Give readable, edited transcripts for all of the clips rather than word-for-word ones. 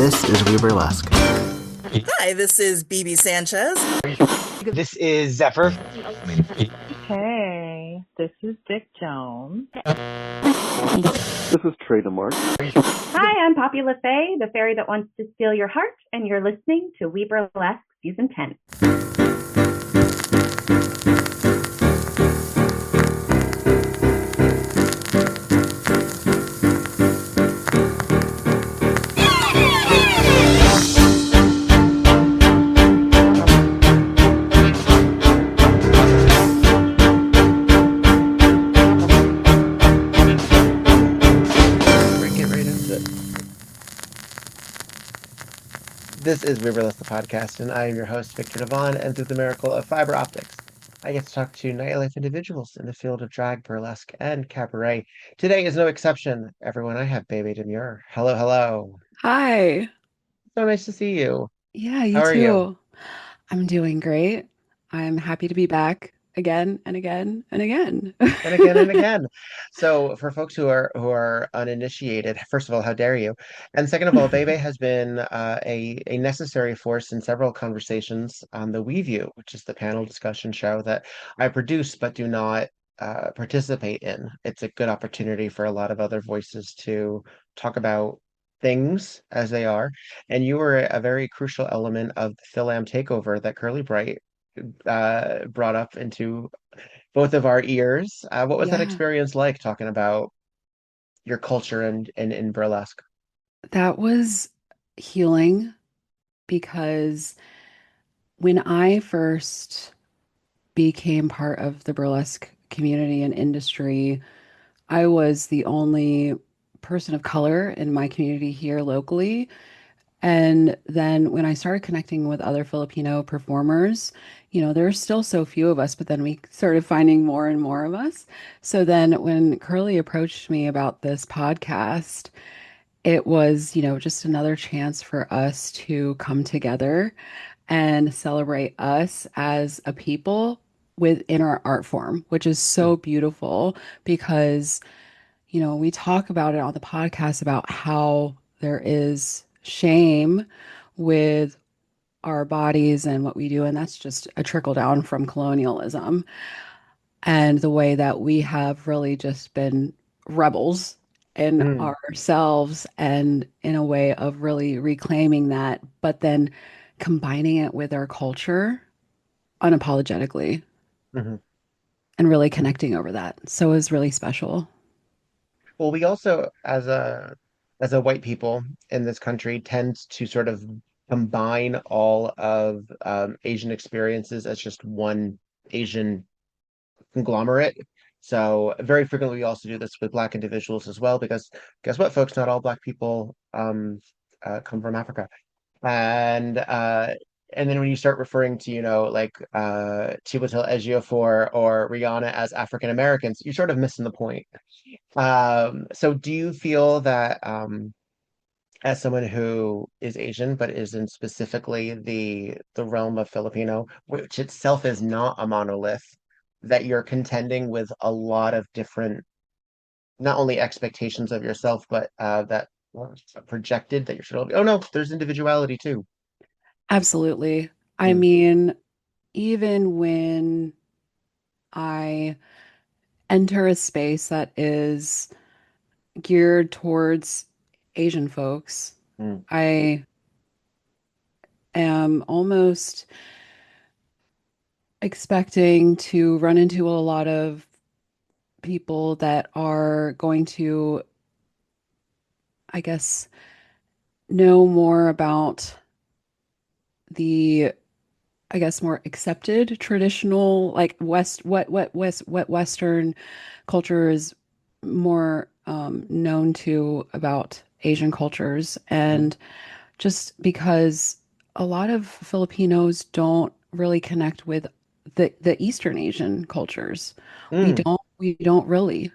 This is WEBurlesque. Hi, this is Bebe Sanchez. This is Zephyr. Hey, this is Dick Jones. This is Trey DeMarc. Hi, I'm Poppy LaFay, the fairy that wants to steal your heart, and you're listening to WEBurlesque Season 10. This is WEBurlesque, the podcast, and I am your host, Viktor Devonne, and through the miracle of fiber optics, I get to talk to nightlife individuals in the field of drag, burlesque, and cabaret. Today is no exception, everyone. I have Bebe Demure. Hello, hello. Hi. So nice to see you. Yeah, How you are you? too. I'm doing great. I'm happy to be back again and again and again. And again and again. So for folks who are uninitiated, first of all, how dare you? And second of all, Bebe has been a necessary force in several conversations on the WEView, which is the panel discussion show that I produce but do not participate in. It's a good opportunity for a lot of other voices to talk about things as they are. And you were a very crucial element of the FilAm Takeover that Curly Bright brought up into both of our ears. What was that Yeah, experience like talking about your culture and in burlesque? that was healing because when I first became part of the burlesque community and industry, I was the only person of color in my community here locally. And then when I started connecting with other Filipino performers, there's still so few of us, but then we started finding more and more of us. So then when Curly approached me about this podcast, it was, just another chance for us to come together and celebrate us as a people within our art form, which is so beautiful because we talk about it on the podcast about how there is shame with our bodies and what we do, and that's just a trickle down from colonialism and the way that we have really just been rebels in Mm, ourselves and in a way of really reclaiming that, but then combining it with our culture unapologetically mhm. and really connecting over that. So it was really special. Well, we also, as a white people in this country, tend to sort of combine all of Asian experiences as just one Asian conglomerate. So very frequently, we also do this with Black individuals as well, because guess what, folks? Not all Black people come from Africa. and and then when you start referring to like Chiwetel Ejiofor or Rihanna as African Americans, you're sort of missing the point. So do you feel that as someone who is Asian but is in specifically the realm of Filipino, which itself is not a monolith, that you're contending with a lot of different, not only expectations of yourself, but that projected, that you're sort of, oh no, there's individuality too. Absolutely. I Mm, mean, even when I enter a space that is geared towards Asian folks, mm, I am almost expecting to run into a lot of people that are going to, I guess, know more about the, I guess, more accepted traditional, like what Western culture is more known to about Asian cultures. mm, And just because a lot of Filipinos don't really connect with the Eastern Asian cultures. mm, We don't really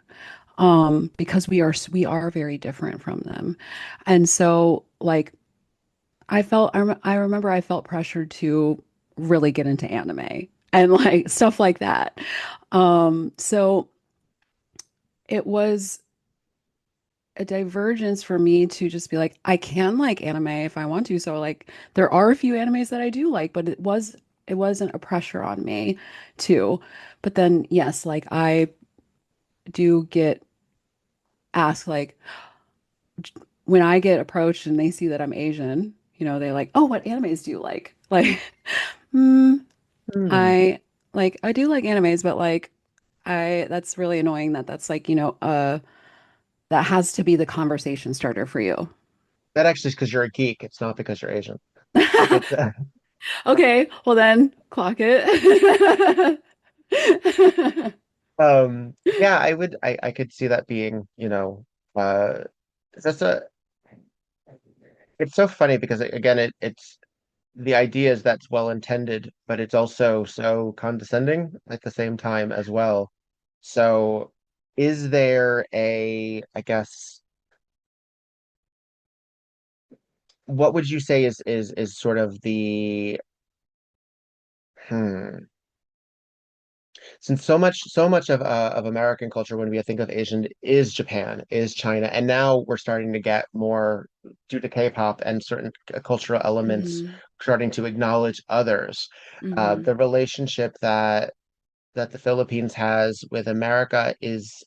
because we are very different from them. And so like I remember I felt pressured to really get into anime and like stuff like that. So it was a divergence for me to just be like, I can like anime if I want to. So like there are a few animes that I do like, but it wasn't a pressure on me to. But then yes, like I do get asked like when I get approached and they see that I'm Asian, they're like, "Oh, what animes do you like?" Like, hmm, Hmm. I I do like animes, but like I that's really annoying that that's like, that has to be the conversation starter for you. That actually is because you're a geek. It's not because you're Asian. Like it's Okay, well then clock it. yeah, I could see that being, uh that's a it's so funny because again it's the idea is that's well intended, but it's also so condescending at the same time as well. So is there I guess, what would you say is sort of the hmm since so much of American culture when we think of Asian is Japan, is China, and now we're starting to get more due to K-pop and certain cultural elements hmm starting to acknowledge others. hmm The relationship that the Philippines has with America is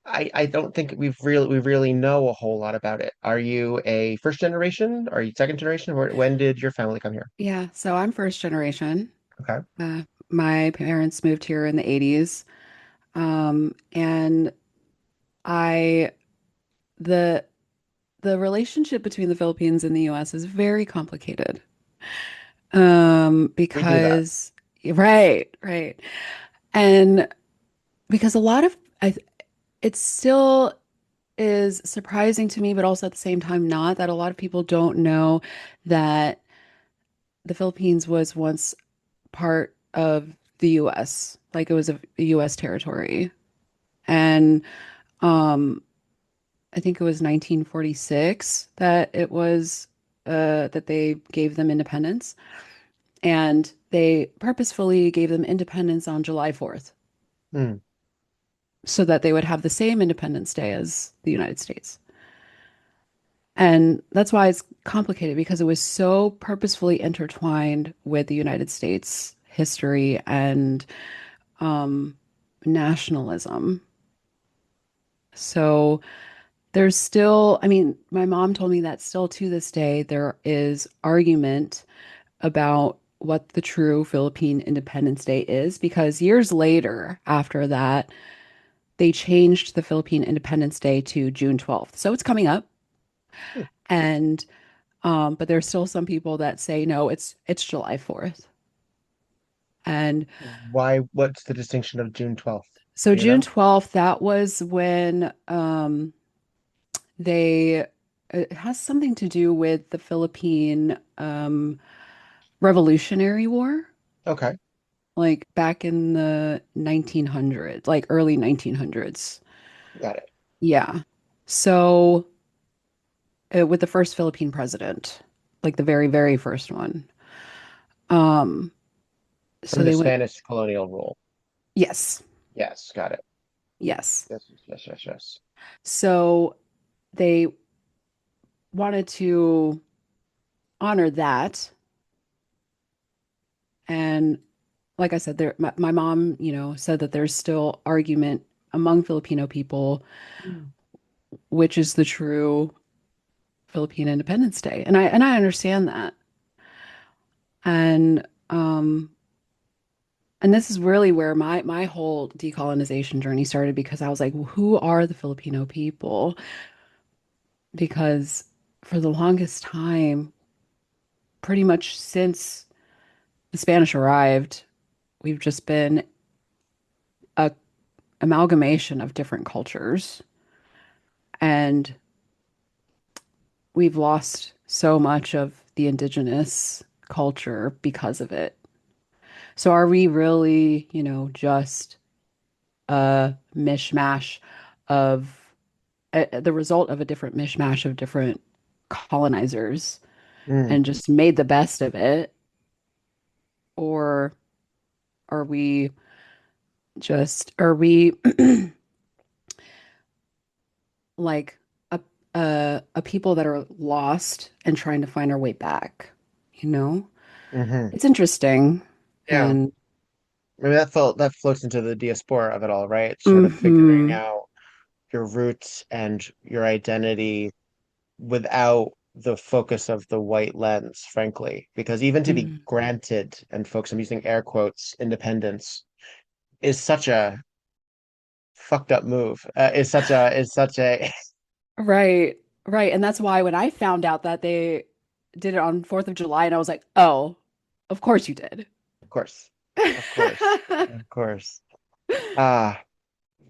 I don't think we really know a whole lot about it. Are you a first generation? Are you second generation? When did your family come here? Yeah, so I'm first generation. Okay. Uh, my parents moved here in the 80s. And I the the relationship between the Philippines and the US is very complicated. We knew that. Because right, right. And because a lot of it still is surprising to me, but also at the same time not that a lot of people don't know that the Philippines was once part of the US, like it was a US territory. And um I think it was 1946 that it was that they gave them independence, and they purposefully gave them independence on July 4th Hmm. so that they would have the same Independence Day as the United States. And that's why it's complicated because it was so purposefully intertwined with the United States history and um, nationalism. So there's still, I mean, my mom told me that still to this day, there is argument about what the true Philippine Independence Day is because years later, after that, they changed the Philippine Independence Day to June 12th. So it's coming up. And but there's still some people that say no, it's July 4th. And Why? What's the distinction of June 12th? so Do you June know? 12th, that was when they it has something to do with the Philippine Revolutionary War, Okay, like back in the 1900s, like early 1900s. got it. Yeah. So with the first Philippine president, like the very, very first one. Um, so From the they went, Spanish colonial rule. yes, Yes, got it. yes. Yes, yes, yes, yes. So they wanted to honor that. And like I said, my mom, said that there's still argument among Filipino people, Mm. which is the true Philippine Independence Day. And I understand that. And and this is really where my whole decolonization journey started because I was like, who are the Filipino people? Because for the longest time, pretty much since the Spanish arrived, we've just been a amalgamation of different cultures, and we've lost so much of the indigenous culture because of it. So are we really, just a mishmash of the result of a different mishmash of different colonizers Mm. and just made the best of it? Or are we are we like a people that are lost and trying to find our way back, you know? Hmm. It's interesting. Yeah. And Maybe that floats into the diaspora of it all, right? It's sort of figuring hmm out your roots and your identity without the focus of the white lens, frankly. Because even to be granted, and folks, I'm using air quotes, independence is such a fucked up move. Is such a right, right. And that's why when I found out that they did it on 4th of July, and I was like, oh, of course you did. of course, of course, of course. Ah,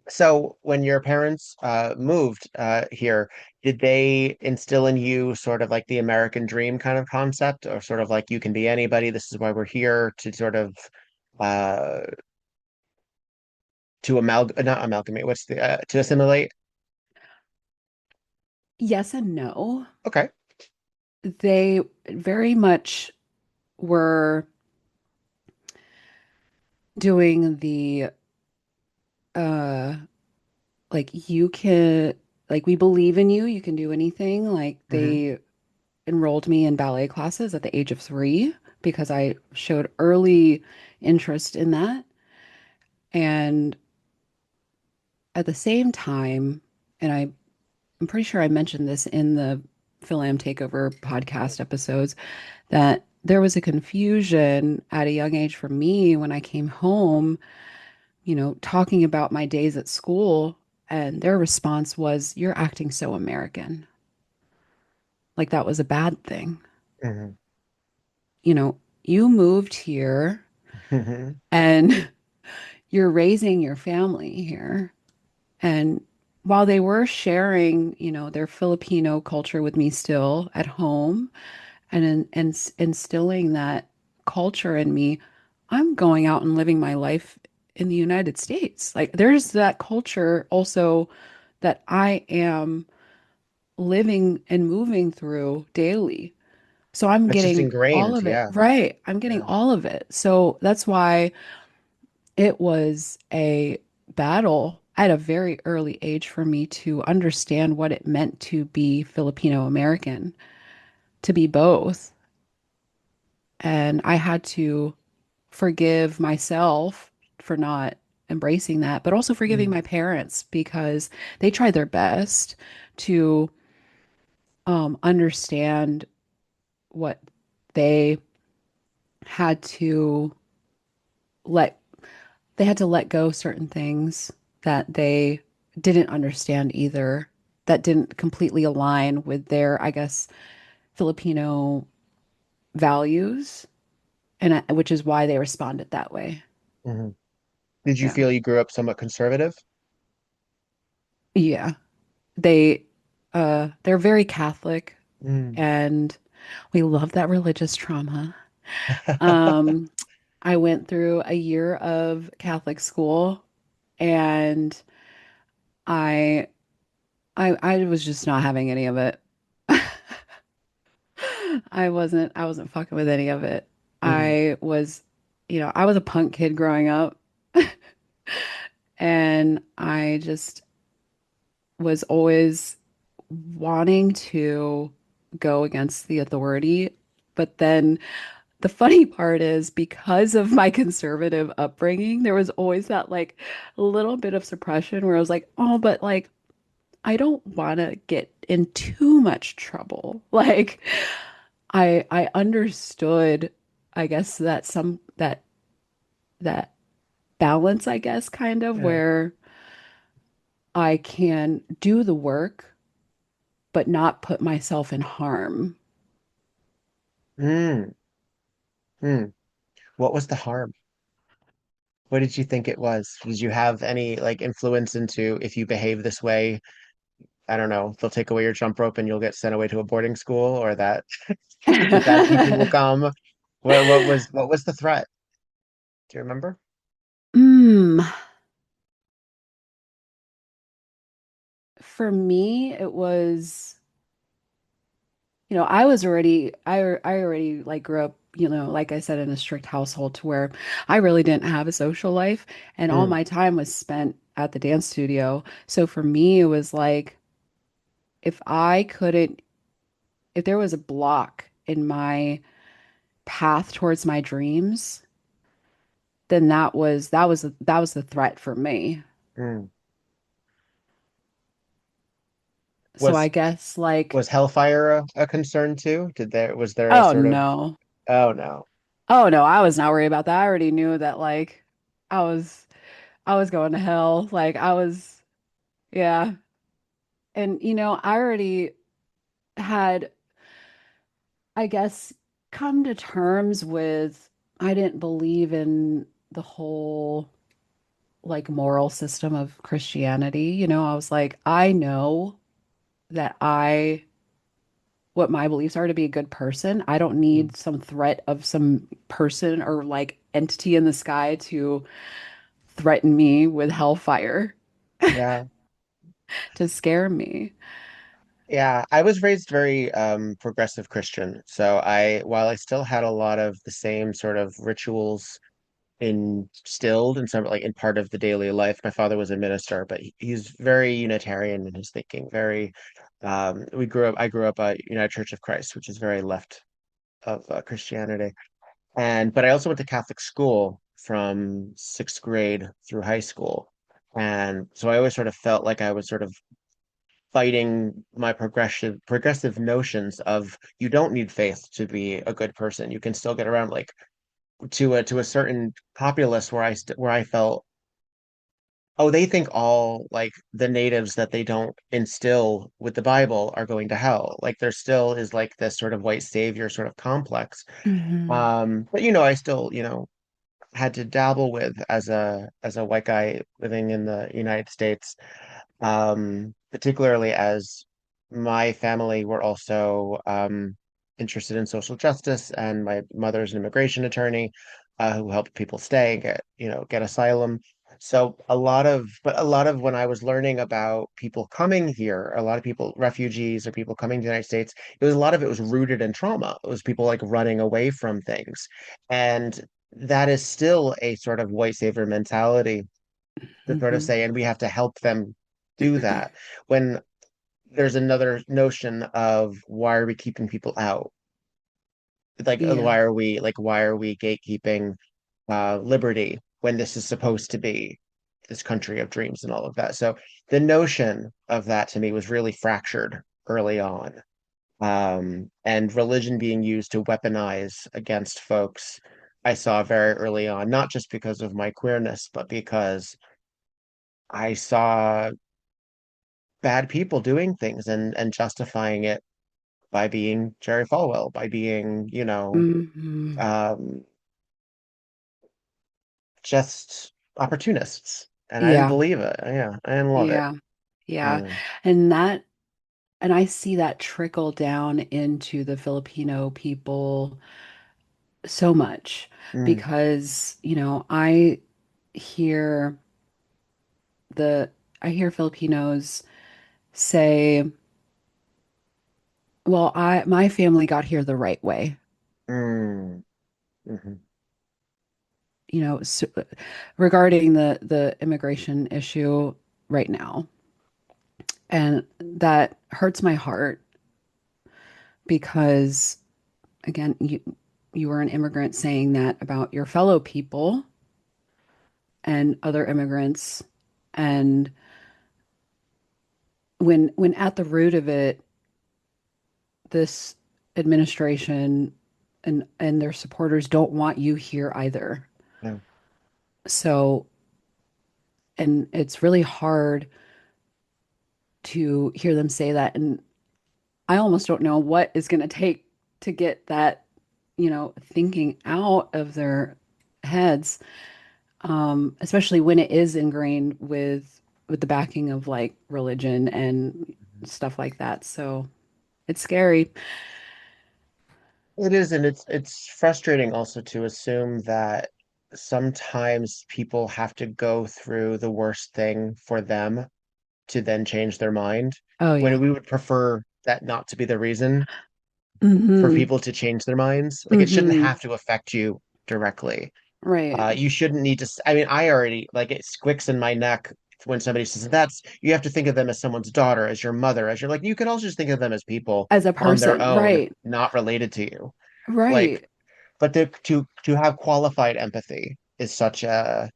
so when your parents moved here, did they instill in you sort of like the American dream kind of concept, or sort of like you can be anybody, this is why we're here, to sort of uh to not amalgamate, what's the to assimilate? Yes and no. Okay. They very much were doing the uh like you can like we believe in you, you can do anything. Like Hmm. they enrolled me in ballet classes at the age of 3 because I showed early interest in that. And at the same time, and I'm pretty sure I mentioned this in the FilAm Takeover podcast episodes, that there was a confusion at a young age for me when I came home, talking about my days at school, and their response was, "You're acting so American." Like that was a bad thing. Hmm. You moved here Hmm. and you're raising your family here. And while they were sharing, their Filipino culture with me still at home and instilling that culture in me, I'm going out and living my life in the United States. Like there's that culture also that I am living and moving through daily. So I'm It's just getting all ingrained, of it. yeah. Right. I'm getting Yeah. all of it. So that's why it was a battle at a very early age for me to understand what it meant to be Filipino American, to be both. And I had to forgive myself for not embracing that, but also forgiving Mm. my parents because they tried their best to understand what they had to let they had to let go certain things that they didn't understand either, that didn't completely align with their, I guess, Filipino values, and which is why they responded that way. Hmm. Did you Yeah. feel you grew up somewhat conservative? Yeah. They they're very Catholic Mm. and we love that religious trauma. Um, I went through a year of Catholic school and I I was just not having any of it. I wasn't fucking with any of it. Mhm. I was a punk kid growing up and I just was always wanting to go against the authority. But then the funny part is because of my conservative upbringing, there was always that like little bit of suppression where I was like, oh, but like I don't want to get in too much trouble. Like I understood, I guess that balance, I guess, kind of Yeah. where I can do the work but not put myself in harm. Mm. Mm. What was the harm? What did you think it was? Did you have any like influence into, if you behave this way, I don't know, they'll take away your jump rope and you'll get sent away to a boarding school, or that the bad people will come? What was the threat? Do you remember? Mm, for me, it was, I already like grew up, like I said, in a strict household to where I really didn't have a social life and all Mm. my time was spent at the dance studio. So for me, it was like if I couldn't, if there was a block in my path towards my dreams, then that was the threat for me. Mm. So I Was guess like, was hellfire a concern too? Was there a oh sort of, no. oh no. Oh no, I was not worried about that. I already knew that like I was I was going to hell. Like I was, yeah. And I already had, I guess, come to terms with I didn't believe in the whole like moral system of Christianity. I was like, I know that what my beliefs are to be a good person. I don't Mm. need some threat of some person or like entity in the sky to threaten me with hellfire Yeah. to scare me. Yeah, I was raised very progressive Christian. So while I still had a lot of the same sort of rituals instilled in some like in part of the daily life, my father was a minister, but he's very Unitarian in his thinking. Very, I grew up United Church of Christ, which is very left of Christianity. But I also went to Catholic school from sixth grade through high school. And so I always sort of felt like I was sort of fighting my progressive notions of you don't need faith to be a good person. You can still get around like to a certain populace where I felt, oh, they think all like the natives that they don't instill with the Bible are going to hell. Like there still is like this sort of white savior sort of complex. Hmm. But I still, had to dabble with as a white guy living in the United States, particularly as my family were also interested in social justice, and my mother's an immigration attorney who helped people stay and get asylum. So a lot of when I was learning about people coming here, a lot of people, refugees or people coming to the United States, a lot of it was rooted in trauma. It was people like running away from things. And that is still a sort of white savior mentality to sort of Hmm. say, and we have to help them do that. When there's another notion of why are we keeping people out? Like, Yeah. why are we gatekeeping liberty when this is supposed to be this country of dreams and all of that? So the notion of that to me was really fractured early on. And religion being used to weaponize against folks, I saw very early on, not just because of my queerness, but because I saw bad people doing things and justifying it by being Jerry Falwell, by being, Hmm. um, just opportunists. And I didn't Yeah. believe it. Yeah, I didn't love it. Yeah. Yeah. Mm, And I see that trickle down into the Filipino people so much mm, because, hear the I hear Filipinos say, well, my family got here the right way. mm, mhm. So, regarding the immigration issue right now. And that hurts my heart because again, you were an immigrant saying that about your fellow people and other immigrants. And when at the root of it, this administration and their supporters don't want you here either. Yeah. So, and it's really hard to hear them say that. And I almost don't know what is going to take to get that, thinking out of their heads, especially when it is ingrained with the backing of like religion and stuff like that. So it's scary. It is, and it's frustrating also to assume that sometimes people have to go through the worst thing for them to then change their mind, Oh when yeah. we would prefer that not to be the reason for Hmm. people to change their minds. Like it shouldn't Hmm. have to affect you directly. Right. You shouldn't need to. I mean, I already like it squicks in my neck when somebody says that's, you have to think of them as someone's daughter, as your mother, as you're like, you can also just think of them as people as a on their person. own, Right. not related to you. Like, Right. but to have qualified empathy is such a,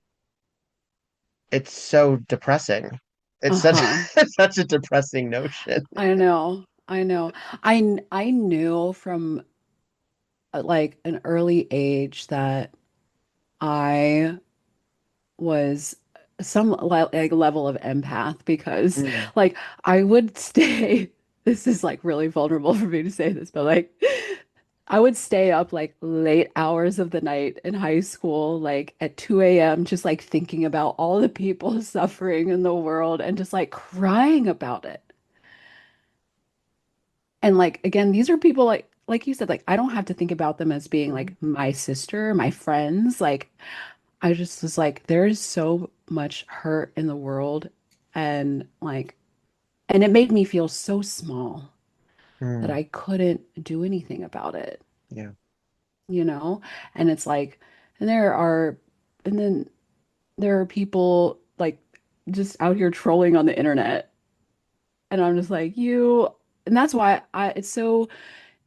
it's so depressing. It's such Uh-huh. it's such a depressing notion. I know. I know. I knew from like an early age that I was some like level of empath because Mm. like I would stay this is like really vulnerable for me to say this, but like I would stay up like late hours of the night in high school, like at 2 a.m., just like thinking about all the people suffering in the world and just like crying about it. And like again, these are people like you said, like I don't have to think about them as being like my sister, my friends. Like I just was like, there's so much hurt in the world and like and it made me feel so small that Mm. I couldn't do anything about it, Yeah. you know? And it's like and then there are people like just out here trolling on the internet. And I'm just like, and that's why it's so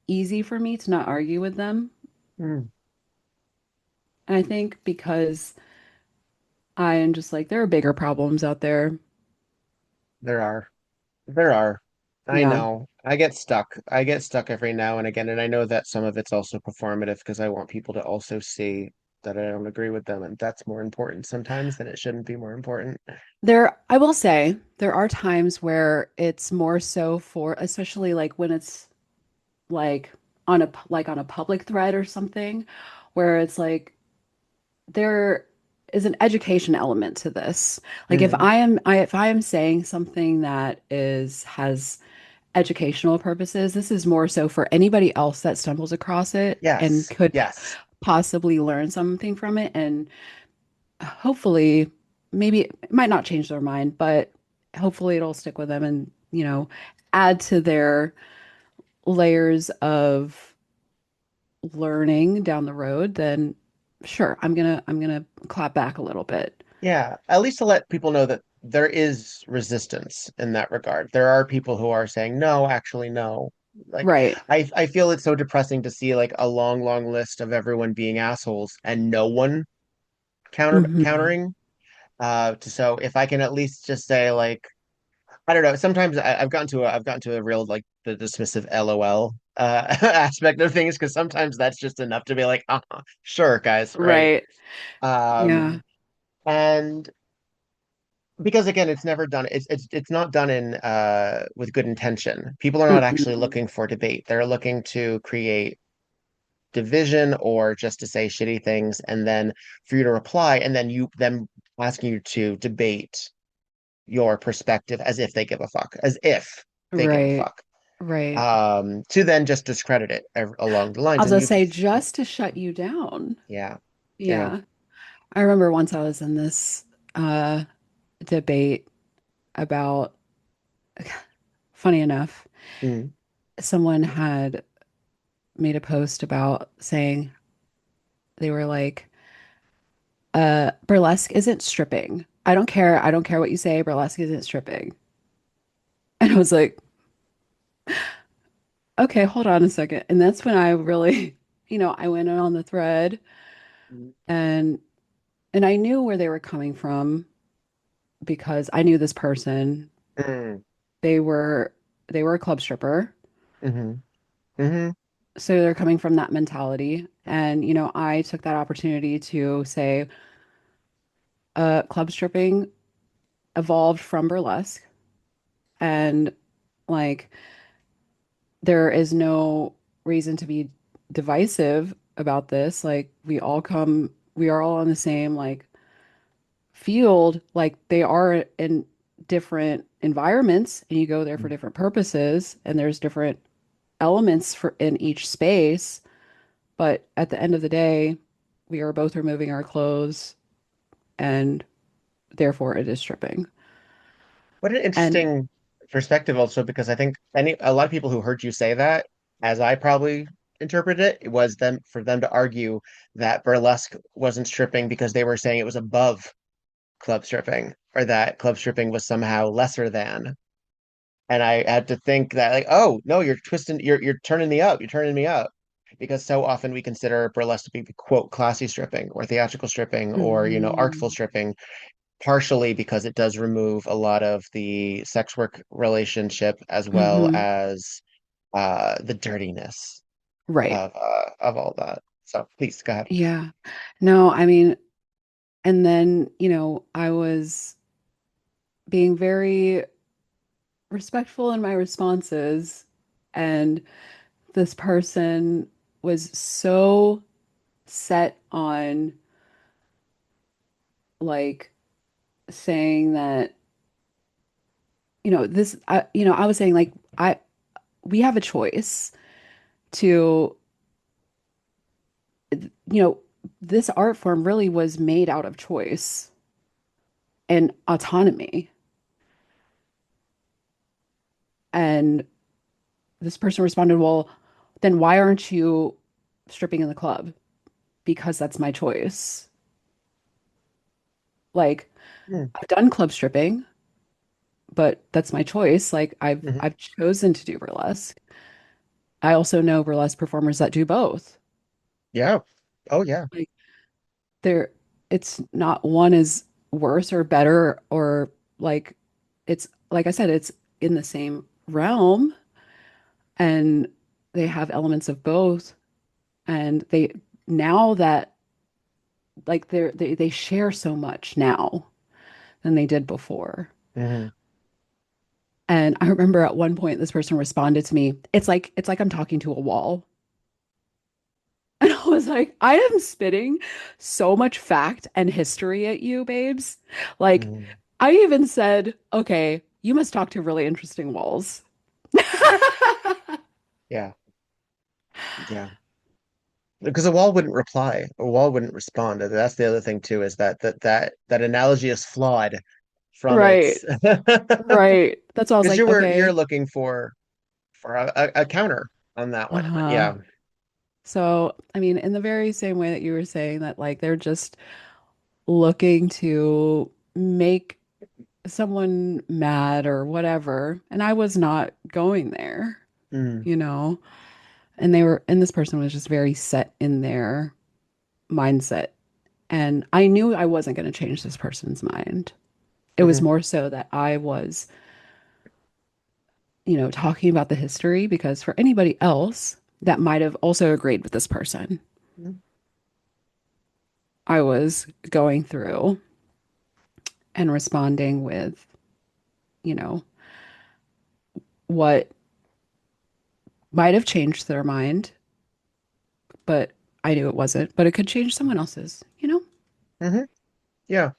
easy for me to not argue with them. Mm. And I think because I am just like, there are bigger problems out there. There are. There are. I Yeah. know. I get stuck. I get stuck every now and again, and I know that some of it's also performative because I want people to also see that I don't agree with them, and that's more important sometimes than it shouldn't be more important. I will say, there are times where it's more so for, especially like when it's like on a public thread or something, where it's like there is an education element to this. Like Mm. if I am saying something that has educational purposes, this is more so for anybody else that stumbles across it and Yes. could Yes. possibly learn something from it and hopefully maybe it might not change their mind, but hopefully it'll stick with them and, add to their layers of learning down the road, then sure, I'm gonna clap back a little bit. Yeah. At least to let people know that there is resistance in that regard. There are people who are saying, no, actually, no. Like, Right. I feel it's so depressing to see like a long, long list of everyone being assholes and no one Hmm. countering. So if I can at least just say like, I don't know. Sometimes I've gotten to a real like the dismissive LOL aspect of things because sometimes that's just enough to be like, sure, guys, right? Right. Yeah. Um, and because again, it's never done. It's not done in with good intention. People are not actually Mm-mm. looking for debate. They're looking to create division or just to say shitty things, and then for you to reply, and then them asking you to debate your perspective as if they give a fuck, as if they give a Right. fuck. Right. To then just discredit it along the I lines. was And gonna you, say just to shut you down. yeah, yeah. Yeah. I remember once I was in this uh debate about funny enough, Mm, someone had made a post about saying they were like, burlesque isn't stripping. I don't care what you say, burlesque isn't stripping. And I was like, okay, hold on a second. And that's when I really, I went on the thread and I knew where they were coming from because I knew this person. mm, They were they were a club stripper. mm-hmm, mm-hmm, So they're coming from that mentality. And, I took that opportunity to say, club stripping evolved from burlesque. And like, there is no reason to be divisive about this. Like, we are all on the same, like, field. Like, they are in different environments, and you go there for different purposes, and there's different elements for in each space. But at the end of the day, we are both removing our clothes and therefore it is stripping. What an And interesting perspective also, because I think a lot of people who heard you say that, as I probably interpreted it, it was them for them to argue that burlesque wasn't stripping because they were saying it was above club stripping, or that club stripping was somehow lesser than. And I had to think that, like, oh no, you're twisting, you're turning me up, you're turning me up. Because so often we consider burlesque to be quote classy stripping or theatrical stripping or, artful Mhm. stripping, partially because it does remove a lot of the sex work relationship as well Mhm. as the dirtiness Right. of all that. So please go ahead. Yeah. No, I mean, and then, I was being very respectful in my responses, and this person was so set on like saying that, I was saying like we have a choice to, you know, this art form really was made out of choice and autonomy. And this person responded, well, then why aren't you stripping in the club? Because that's my choice. Like, Mm, I've done club stripping, but that's my choice. Like, I've mhm. I've chosen to do burlesque. I also know burlesque performers that do both. Yeah. Oh yeah. Like, there, it's not one is worse or better or like it's like I said, it's in the same realm and they have elements of both. And they now that like they share so much now than they did before. Hmm. And I remember at one point this person responded to me, it's like I'm talking to a wall. And I was like, I am spitting so much fact and history at you, babes. Like, Hmm. I even said, okay, you must talk to really interesting walls. Yeah. Yeah. Because a wall wouldn't reply. A wall wouldn't respond. And that's the other thing too, is that analogy is flawed from Right, its right. That's why I was because like, you're okay. looking for a counter on that one. But Uh-huh. yeah. So, I mean, in the very same way that you were saying that, like, they're just looking to make someone mad or whatever. And I was not going there, Mm, you know? And this person was just very set in their mindset. And I knew I wasn't going to change this person's mind. It was hmm. more so that I was, talking about the history because for anybody else that might have also agreed with this person, I was going through and responding with, you know, what might have changed their mind, but I knew it wasn't, but it could change someone else's. Hmm. Yeah.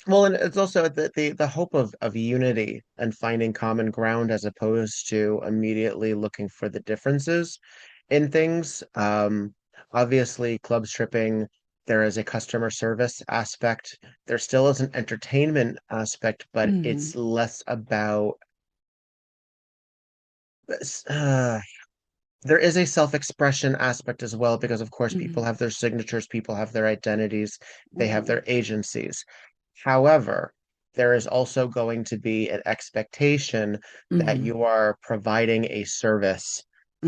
Well, and it's also the hope of unity and finding common ground as opposed to immediately looking for the differences in things. Obviously, club stripping, there is a customer service aspect. There still is an entertainment aspect, but Hmm. it's less about uh, there is a self-expression aspect as well, because of course people Hmm. have their signatures, people have their identities, they have Hmm. their agencies. However, there is also going to be an expectation that Hmm. you are providing a service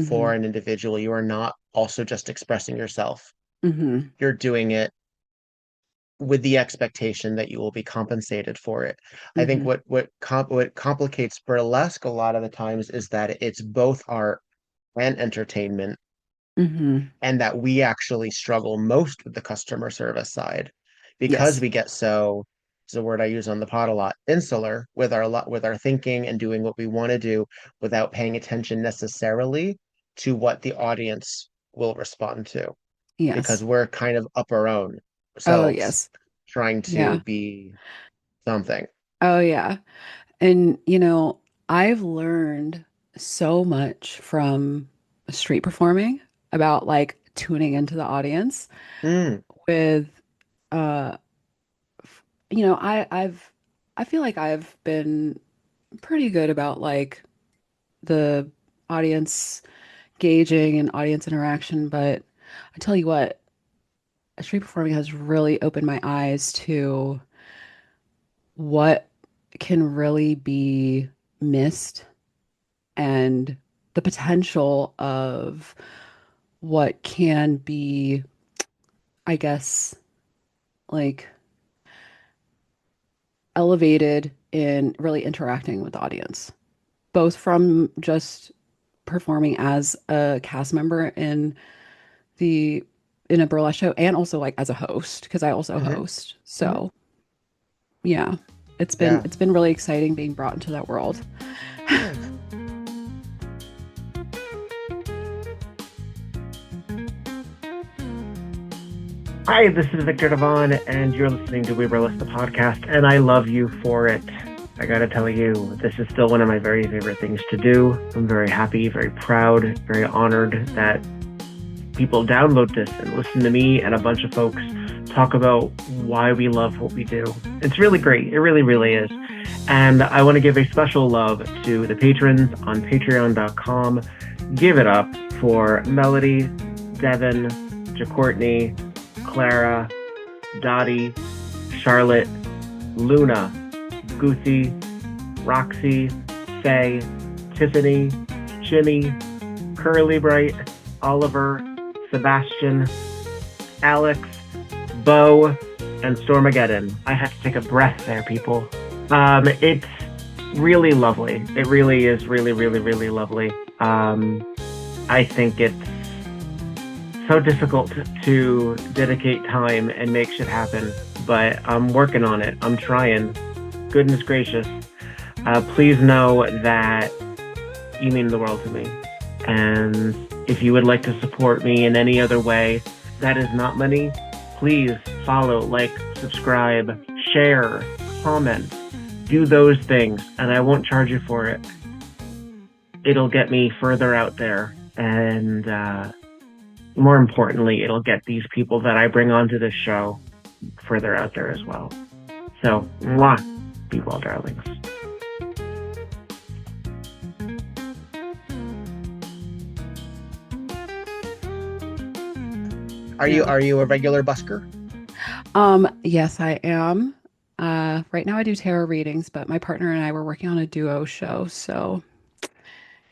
for Hmm. an individual. You are not also just expressing yourself. Hmm. You're doing it with the expectation that you will be compensated for it. I think Hmm. what complicates burlesque a lot of the times is that it's both art and entertainment, Hmm. and that we actually struggle most with the customer service side because Yes. we get so, it's a word I use on the pod a lot, insular with our thinking and doing what we want to do without paying attention necessarily to what the audience will respond to, because Yes. we're kind of up our own Oh, selves yes. trying to Yeah. be something. Oh, yeah. And, I've learned so much from street performing about like tuning into the audience Mm, with, uh, I feel like I've been pretty good about like the audience gauging and audience interaction, but I tell you what, street performing has really opened my eyes to what can really be missed and the potential of what can be, I guess, like elevated in really interacting with the audience, both from just performing as a cast member the in a burlesque show and also like as a host because I also Hmm. host. Hmm. So yeah, Yeah. it's been really exciting being brought into that world. Nice. Hi, this is Viktor Devonne, and you're listening to WEBurlesque, the podcast, and I love you for it. I gotta tell you, this is still one of my very favorite things to do. I'm very happy, very proud, very honored that people download this and listen to me and a bunch of folks talk about why we love what we do. It's really great. It really, really is. And I want to give a special love to the patrons on patreon.com. Give it up for Melody, Devin, JaCourtney, Clara, Dottie, Charlotte, Luna, Goosey, Roxy, Faye, Tiffany, Jimmy, Curly Bright, Oliver, Sebastian, Alex, Bo, and Stormageddon. I had to take a breath there, people. It's really lovely. It really is really, really, really lovely. I think it's so difficult to dedicate time and make shit happen, but I'm working on it. I'm trying. Goodness gracious. Please know that you mean the world to me. And if you would like to support me in any other way that is not money, please follow, like, subscribe, share, comment, do those things, and I won't charge you for it. It'll get me further out there, and more importantly, it'll get these people that I bring onto this show further out there as well. So, mwah, be well, darlings. Are you a regular busker? Yes, I am. Right now I do tarot readings, but my partner and I were working on a duo show, so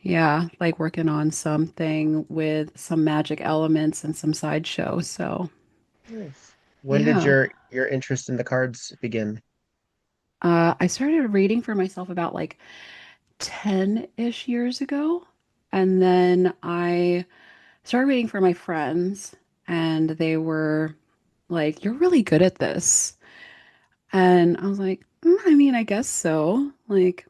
yeah, like working on something with some magic elements and some sideshow. So Nice. When did yeah. your interest in the cards begin? I started reading for myself about like 10-ish years ago, and then I started reading for my friends, and they were like, "You're really good at this." And I was like, I mean, I guess so. Like,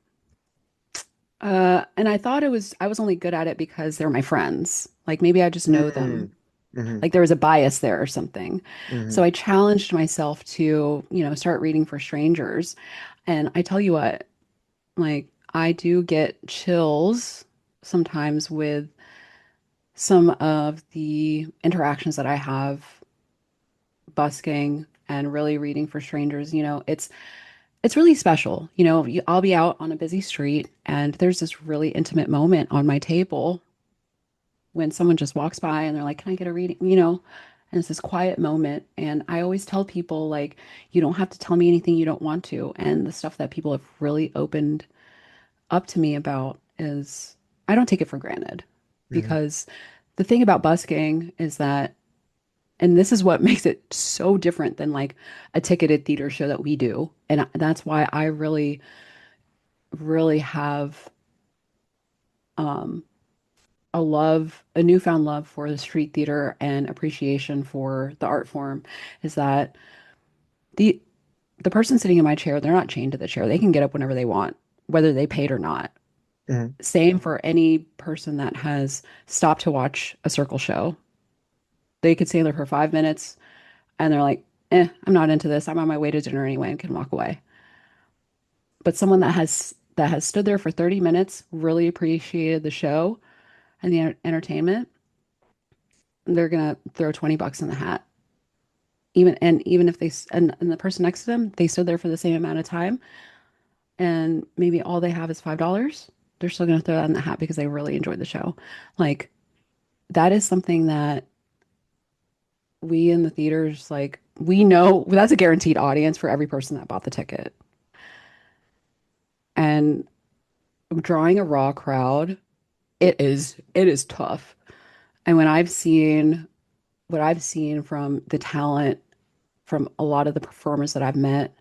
and I thought I was only good at it because they're my friends. Like maybe I just know them. Mm. Hmm. Like there was a bias there or something. Hmm. So I challenged myself to, start reading for strangers. And I tell you what, like I do get chills sometimes with some of the interactions that I have busking and really reading for strangers. It's really special. I'll be out on a busy street and there's this really intimate moment on my table when someone just walks by and they're like, "Can I get a reading?" And it's this quiet moment. And I always tell people, like, you don't have to tell me anything you don't want to. And the stuff that people have really opened up to me about is I don't take it for granted Hmm. because the thing about busking is that, and this is what makes it so different than like a ticketed theater show that we do. And that's why I really, really have um, a newfound love for the street theater and appreciation for the art form is that the the person sitting in my chair, they're not chained to the chair. They can get up whenever they want, whether they paid or not. Hmm. Same for any person that has stopped to watch a circle show. They could stay there for 5 minutes and they're like, I'm not into this. I'm on my way to dinner anyway and can walk away. But someone that has stood there for 30 minutes, really appreciated the show and the entertainment, they're gonna throw $20 in the hat. Even if and the person next to them, they stood there for the same amount of time and maybe all they have is $5, they're still gonna throw that in the hat because they really enjoyed the show. Like that is something that we in the theaters, like we know that's a guaranteed audience for every person that bought the ticket. And drawing a raw crowd, it is tough. And when I've seen what I've seen from the talent from a lot of the performers that I've met,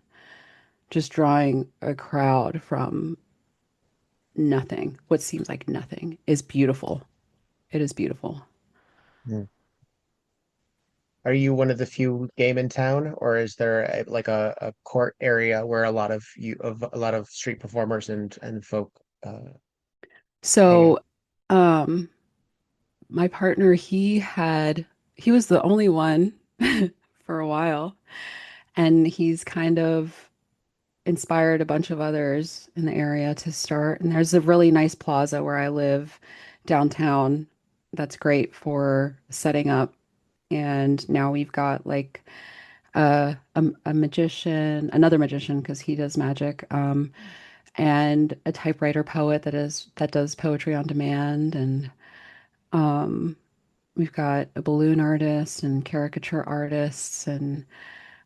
just drawing a crowd from nothing, what seems like nothing, is beautiful. It is beautiful. Hmm. Are you one of the few game in town, or is there like a court area where a lot of street performers and folk hang So, out? um, my partner, he was the only one for a while, and he's kind of inspired a bunch of others in the area to start. And there's a really nice plaza where I live downtown that's great for setting up. And now we've got like a magician, another magician because he does magic, and a typewriter poet that does poetry on demand, and um, we've got a balloon artist and caricature artists and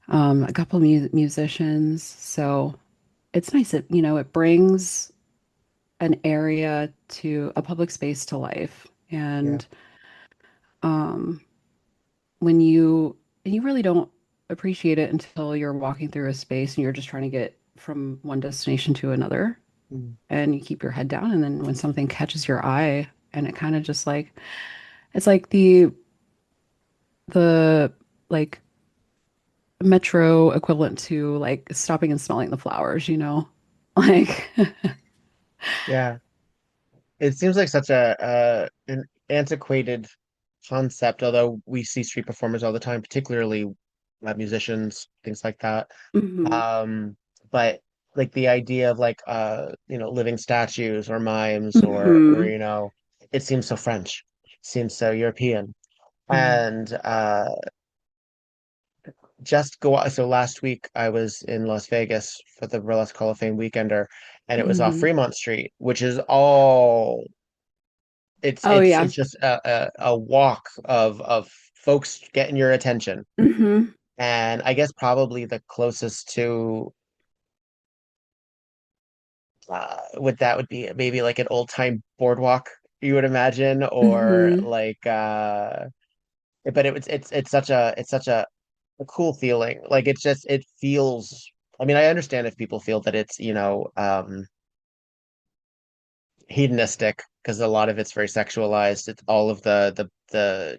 a couple musicians. So it's nice that, it brings an area to a public space to life. Yeah. And um, when you really don't appreciate it until you're walking through a space and you're just trying to get from one destination to another, Mm. and you keep your head down, and then when something catches your eye and it kind of just like it's like the like metro equivalent to like stopping and smelling the flowers. Like Yeah. It seems like such an antiquated concept, although we see street performers all the time, particularly musicians, things like that. hmm Um, but like the idea of like living statues or mimes or hmm it seems so French, seems so European. hmm And so last week I was in Las Vegas for the Burlesque Hall of Fame weekender, and it was off hmm Fremont Street, which is all it's Oh it's yeah. it's just a walk of folks getting your attention. hmm And I guess probably the closest to would that would be maybe like an old time boardwalk, you would imagine, or hmm like but it's such a cool feeling. Like it feels, I mean, I understand if people feel that it's, hedonistic because a lot of it's very sexualized. It's all of the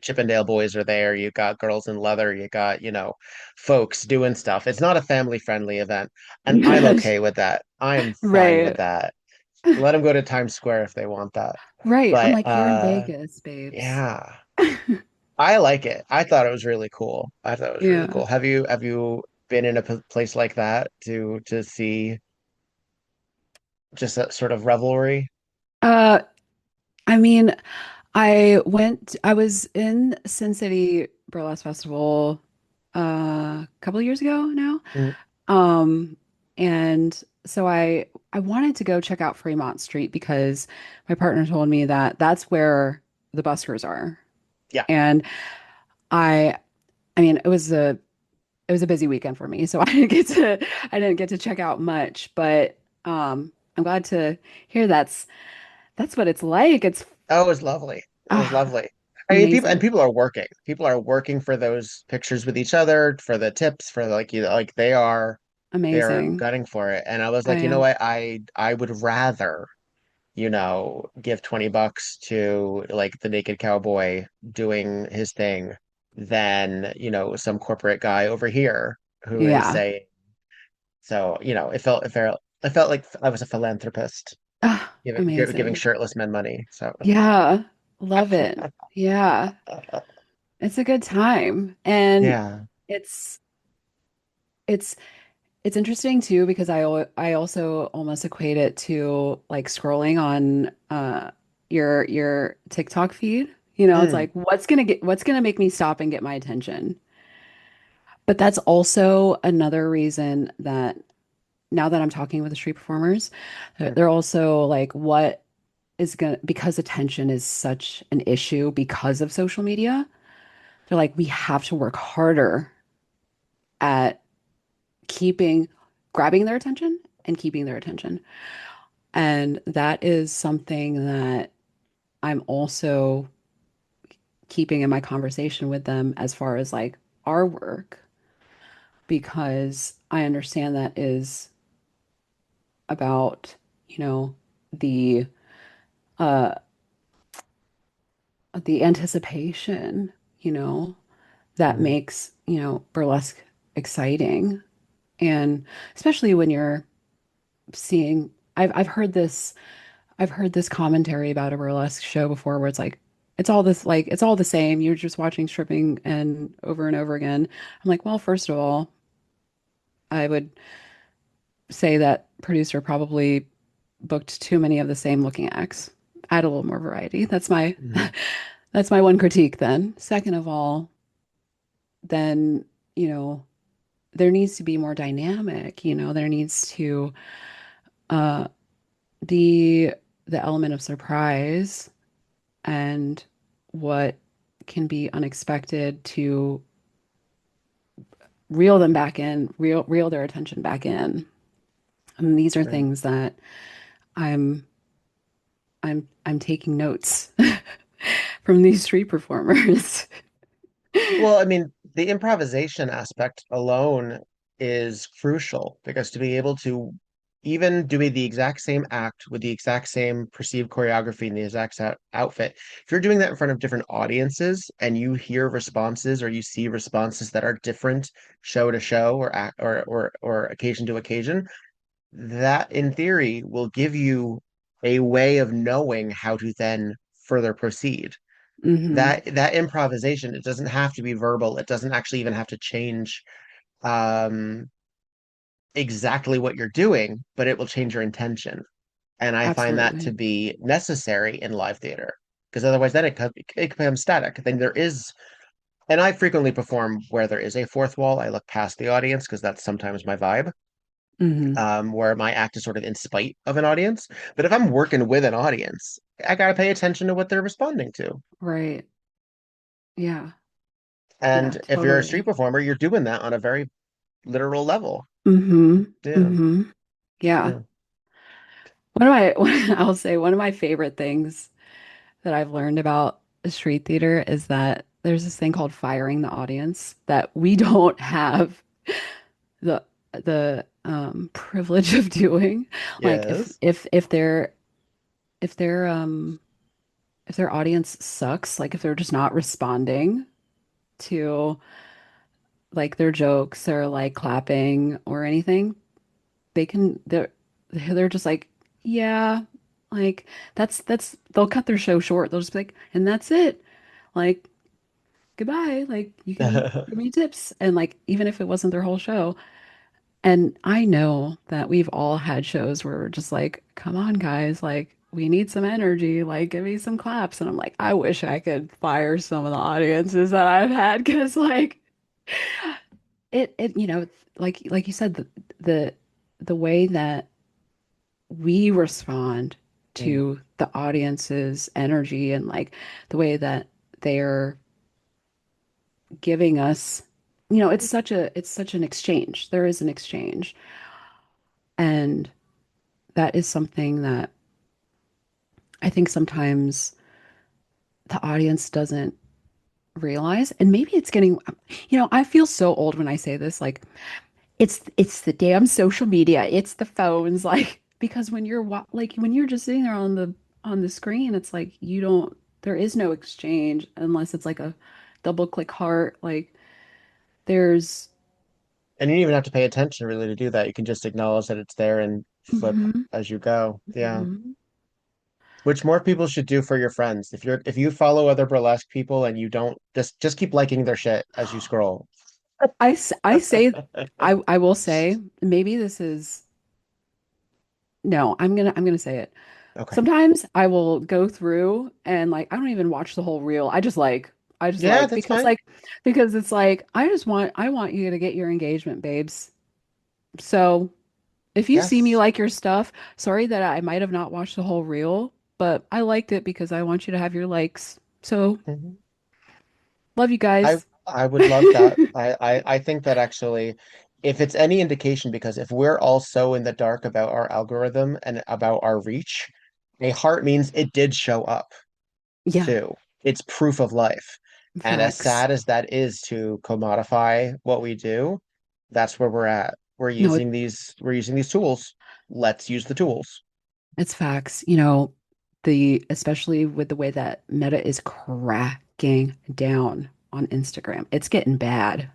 Chippendale boys are there. You got girls in leather. You got, folks doing stuff. It's not a family friendly event, and I'm okay with that. I'm fine with Right. that. Let them go to Times Square if they want that. Right. I'm But like, you're in Vegas, babes. yeah, I like it. I thought it was really cool. I thought it was really Yeah. cool. Have you been in a place like that to see just that sort of revelry? Uh, I mean, I was in Sin City Burlesque Festival a couple of years ago now. Mm, Um, and so I wanted to go check out Fremont Street because my partner told me that that's where the buskers are. yeah. And I I mean, it was a busy weekend for me, so I didn't get to check out much, but I'm glad to hear that's what it's like. It's Oh, it was lovely. It was ah, lovely. I mean, people and amazing. people are working. People are working for those pictures with each other, for the tips, for like like they are Amazing. gunning for it. And I was Oh like, you know yeah. what? I would rather, give $20 to like the naked cowboy doing his thing than, some corporate guy over here who is Yeah. saying, so, it felt like I was a philanthropist Ah, giving amazing. shirtless men money. So Yeah. Love it. Yeah. It's a good time. And yeah. it's it's it's interesting too because I also almost equate it to like scrolling on your TikTok feed. It's Mm, like what's gonna make me stop and get my attention. But that's also another reason that now that I'm talking with the street performers, sure. they're also like, what is gonna, because attention is such an issue because of social media, they're like, we have to work harder at keeping, grabbing their attention and keeping their attention. And that is something that I'm also keeping in my conversation with them as far as like our work, because I understand that is about, you know, the uh the anticipation, that Mhm. makes, burlesque exciting. And especially when you're seeing, I've heard this commentary about a burlesque show before where it's like, it's all the same. You're just watching stripping and over again. I'm like, well, first of all, I would say that producer probably booked too many of the same looking acts. Add a little more variety. Mhm. That's my one critique then. Second of all, then, you know, there needs to be more dynamic, there needs to uh the element of surprise and what can be unexpected to reel them back in, reel their attention back in. And these are Right. things that I'm I'm taking notes from these street performers. Well, I mean, the improvisation aspect alone is crucial because to be able to even doing the exact same act with the exact same perceived choreography and the exact outfit, if you're doing that in front of different audiences and you hear responses or you see responses that are different show to show or or occasion to occasion, that in theory will give you a way of knowing how to then further proceed. Hmm. That improvisation, it doesn't have to be verbal. It doesn't actually even have to change um exactly what you're doing, but it will change your intention. And I find that to Absolutely. be necessary in live theater because otherwise then it becomes static. Then there is, and I frequently perform where there is a fourth wall. I look past the audience because that's sometimes my vibe, Hmm. where my act is sort of in spite of an audience. But if I'm working with an audience, I gotta pay attention to what they're responding to. Right. Yeah. Yeah, And if you're a street totally. performer, you're doing that on a very literal level. Hmm. Yeah. Hmm. Yeah. Yeah. I'll say one of my favorite things that I've learned about street theater is that there's this thing called firing the audience that we don't have the privilege of doing. Like Yes. if they're if their audience sucks, like if they're just not responding to like their jokes or like clapping or anything, they're just like, yeah, like they'll cut their show short. They'll just be like, and that's it. Like, goodbye. Like, you can give me tips. And like, even if it wasn't their whole show. And I know that we've all had shows where we're just like, come on, guys, like, we need some energy. Like, give me some claps. And I'm like, I wish I could fire some of the audiences that I've had because like like you said, the the way that we respond Mm. to the audience's energy and like the way that they're giving us, it's such an exchange. There is an exchange. And that is something that I think sometimes the audience doesn't realize. And maybe it's getting, I feel so old when I say this, like it's the damn social media, it's the phones, like because when you're just sitting there on the screen, it's like there is no exchange unless it's like a double click heart. Like there's And you don't even have to pay attention really to do that. You can just acknowledge that it's there and flip Mhm, as you go. Yeah. mhm. Which more people should do for your friends. If you follow other burlesque people and you don't just keep liking their shit as you scroll. I say I will say maybe this is no, I'm gonna say it. Okay. Sometimes I will go through and like I don't even watch the whole reel. I just Yeah, like that's fine. because it's like I want you to get your engagement, babes. So if you see me Yes. like your stuff, sorry that I might have not watched the whole reel, but I liked it because I want you to have your likes. So Mhm. love you I guys. I would love that. I think that actually if it's any indication, because if we're all so in the dark about our algorithm and about our reach, a heart means it did show up Yeah, too. It's proof of life. And as facts. sad as that is to commodify what we do, that's where we're at. No, We're using these tools. Let's use the tools. it's facts. The especially with the way that Meta is cracking down on Instagram, it's getting bad.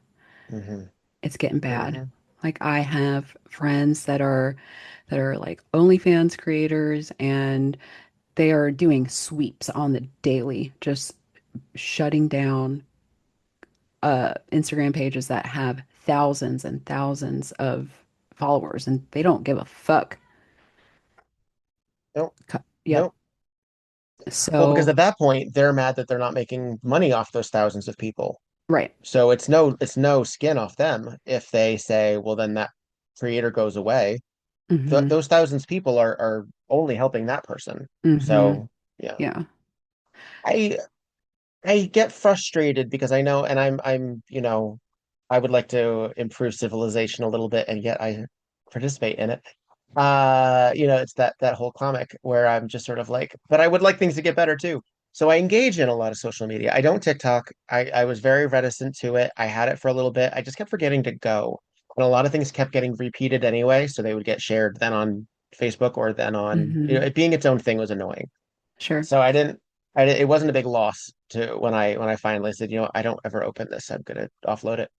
Hmm. It's getting bad. Hmm. Like I have friends that are like OnlyFans creators and they are doing sweeps on the daily, just shutting down Instagram pages that have thousands and thousands of followers and they don't give a fuck. Nope. Yep. Nope. Well, because So, at that point, they're mad that they're not making money off those thousands of people. right. So it's no skin off them if they say, well, then that creator goes away. Hmm. Those thousands of people are only helping that person. Hmm. So yeah, Yeah. I I get frustrated because I know, and I would like to improve civilization a little bit, and yet I participate in it. It's that whole comic where I'm just sort of like, but I would like things to get better too. So I engage in a lot of social media. I don't TikTok. I was very reticent to it. I had it for a little bit. I just kept forgetting to go. And a lot of things kept getting repeated anyway, so they would get shared then on Facebook or then on, Hmm. it being its own thing was annoying. Sure. So it wasn't a big loss to when I finally said, I don't ever open this. I'm gonna offload it.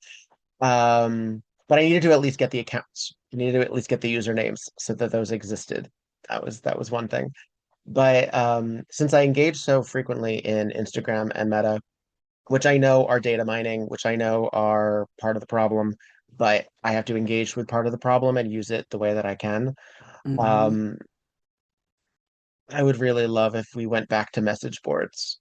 But I needed to at least get the accounts. I needed to at least get the usernames so that those existed. That was one thing. But since I engage so frequently in Instagram and Meta, which I know are data mining, which I know are part of the problem, but I have to engage with part of the problem and use it the way that I can. Hmm. Um, I would really love if we went back to message boards.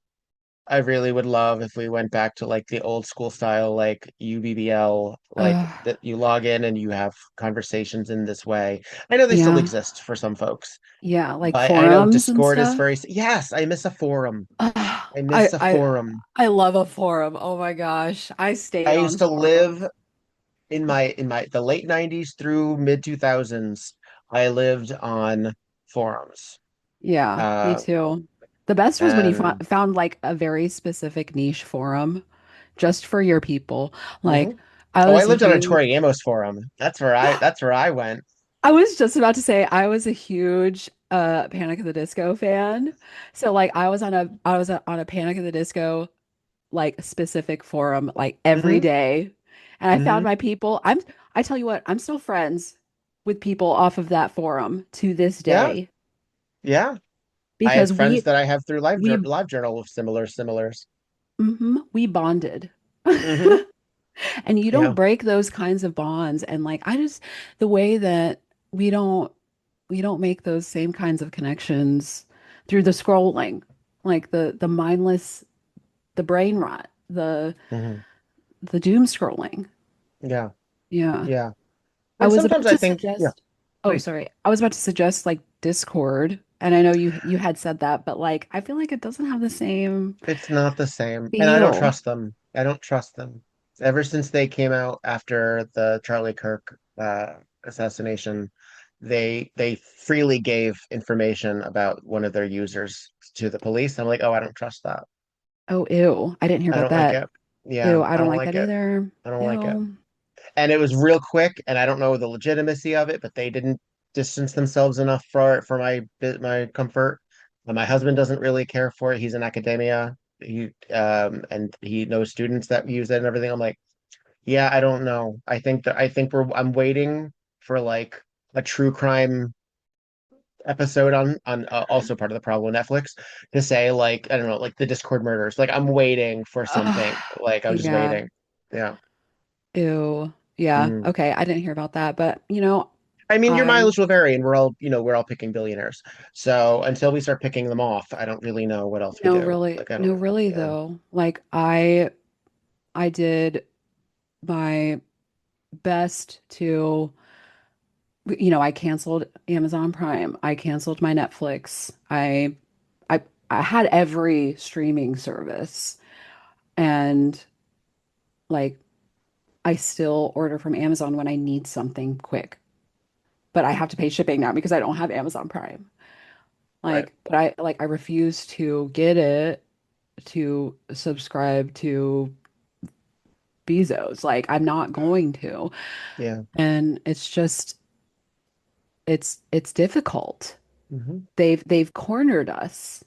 I really would love if we went back to like the old school style, like UBBL, like Uh, that you log in and you have conversations in this way. I know they still yeah. exist for some folks, Yeah, like but I know forums and Discord is stuff. very, yes, I miss a forum. I I miss a I forum. I love a forum. Oh my gosh. I I stayed on used to live forums. in my the late 90s through mid 2000s. I lived on forums. Yeah, me Uh, too. The best was when you and found like a very specific niche forum just for your people. Like mhm. I Oh, I was a lived on a huge Tori Amos forum. That's where I went. I was just about to say I was a huge Panic at the Disco fan. So like I was on a Panic at the Disco like specific forum like every Hmm. day. And I found Hmm. my people. I tell you what, I'm still friends with people off of that forum to this Yeah, day yeah. I have because friends we that I have through we Live Journal with similars. we bonded. Hmm. And you don't Yeah. break those kinds of bonds. And like I just the way that we don't we don't make those same kinds of connections through the scrolling, like the mindless, the brain rot, Hmm. the doom scrolling. Yeah. Yeah. Yeah. I And was sometimes about I to think, yeah, suggest, oh, please. sorry. I was about to suggest like Discord, and I know you had said that, but like I feel like it doesn't have the same It's not the same. And I don't feel. trust them. I don't trust them. Ever since they came out after the Charlie Kirk assassination, they freely gave information about one of their users to the police. I'm like, oh, I don't trust that. Oh, ew. I didn't hear I about don't like that. it. Yeah, Ew, I I don't don't like like that it. either. I don't like it. Ew. And it was real quick, and I don't know the legitimacy of it, but they didn't distance themselves enough for my comfort. And my husband doesn't really care for it. He's in academia. And he knows students that use it and everything. I'm like, yeah, I don't know. I'm waiting for like a true crime episode on also part of the problem with Netflix to say like I don't know like the Discord murders. Like I'm waiting for something. Like I'm just Yeah. waiting. Yeah. Ew. Yeah. Mm. Okay. I didn't hear about that, but I mean, your I mileage will vary, and we're all picking billionaires. So until we start picking them off, I don't really know what else we no, do. really, Like I no, don't, really yeah. though. Like I did my best to, I canceled Amazon Prime. I canceled my Netflix. I had every streaming service and like I still order from Amazon when I need something quick, but I have to pay shipping now because I don't have Amazon Prime. Right. But I refuse to get it to subscribe to Bezos. Like, I'm not going to. Yeah. And it's just it's difficult. Hmm. They've cornered us.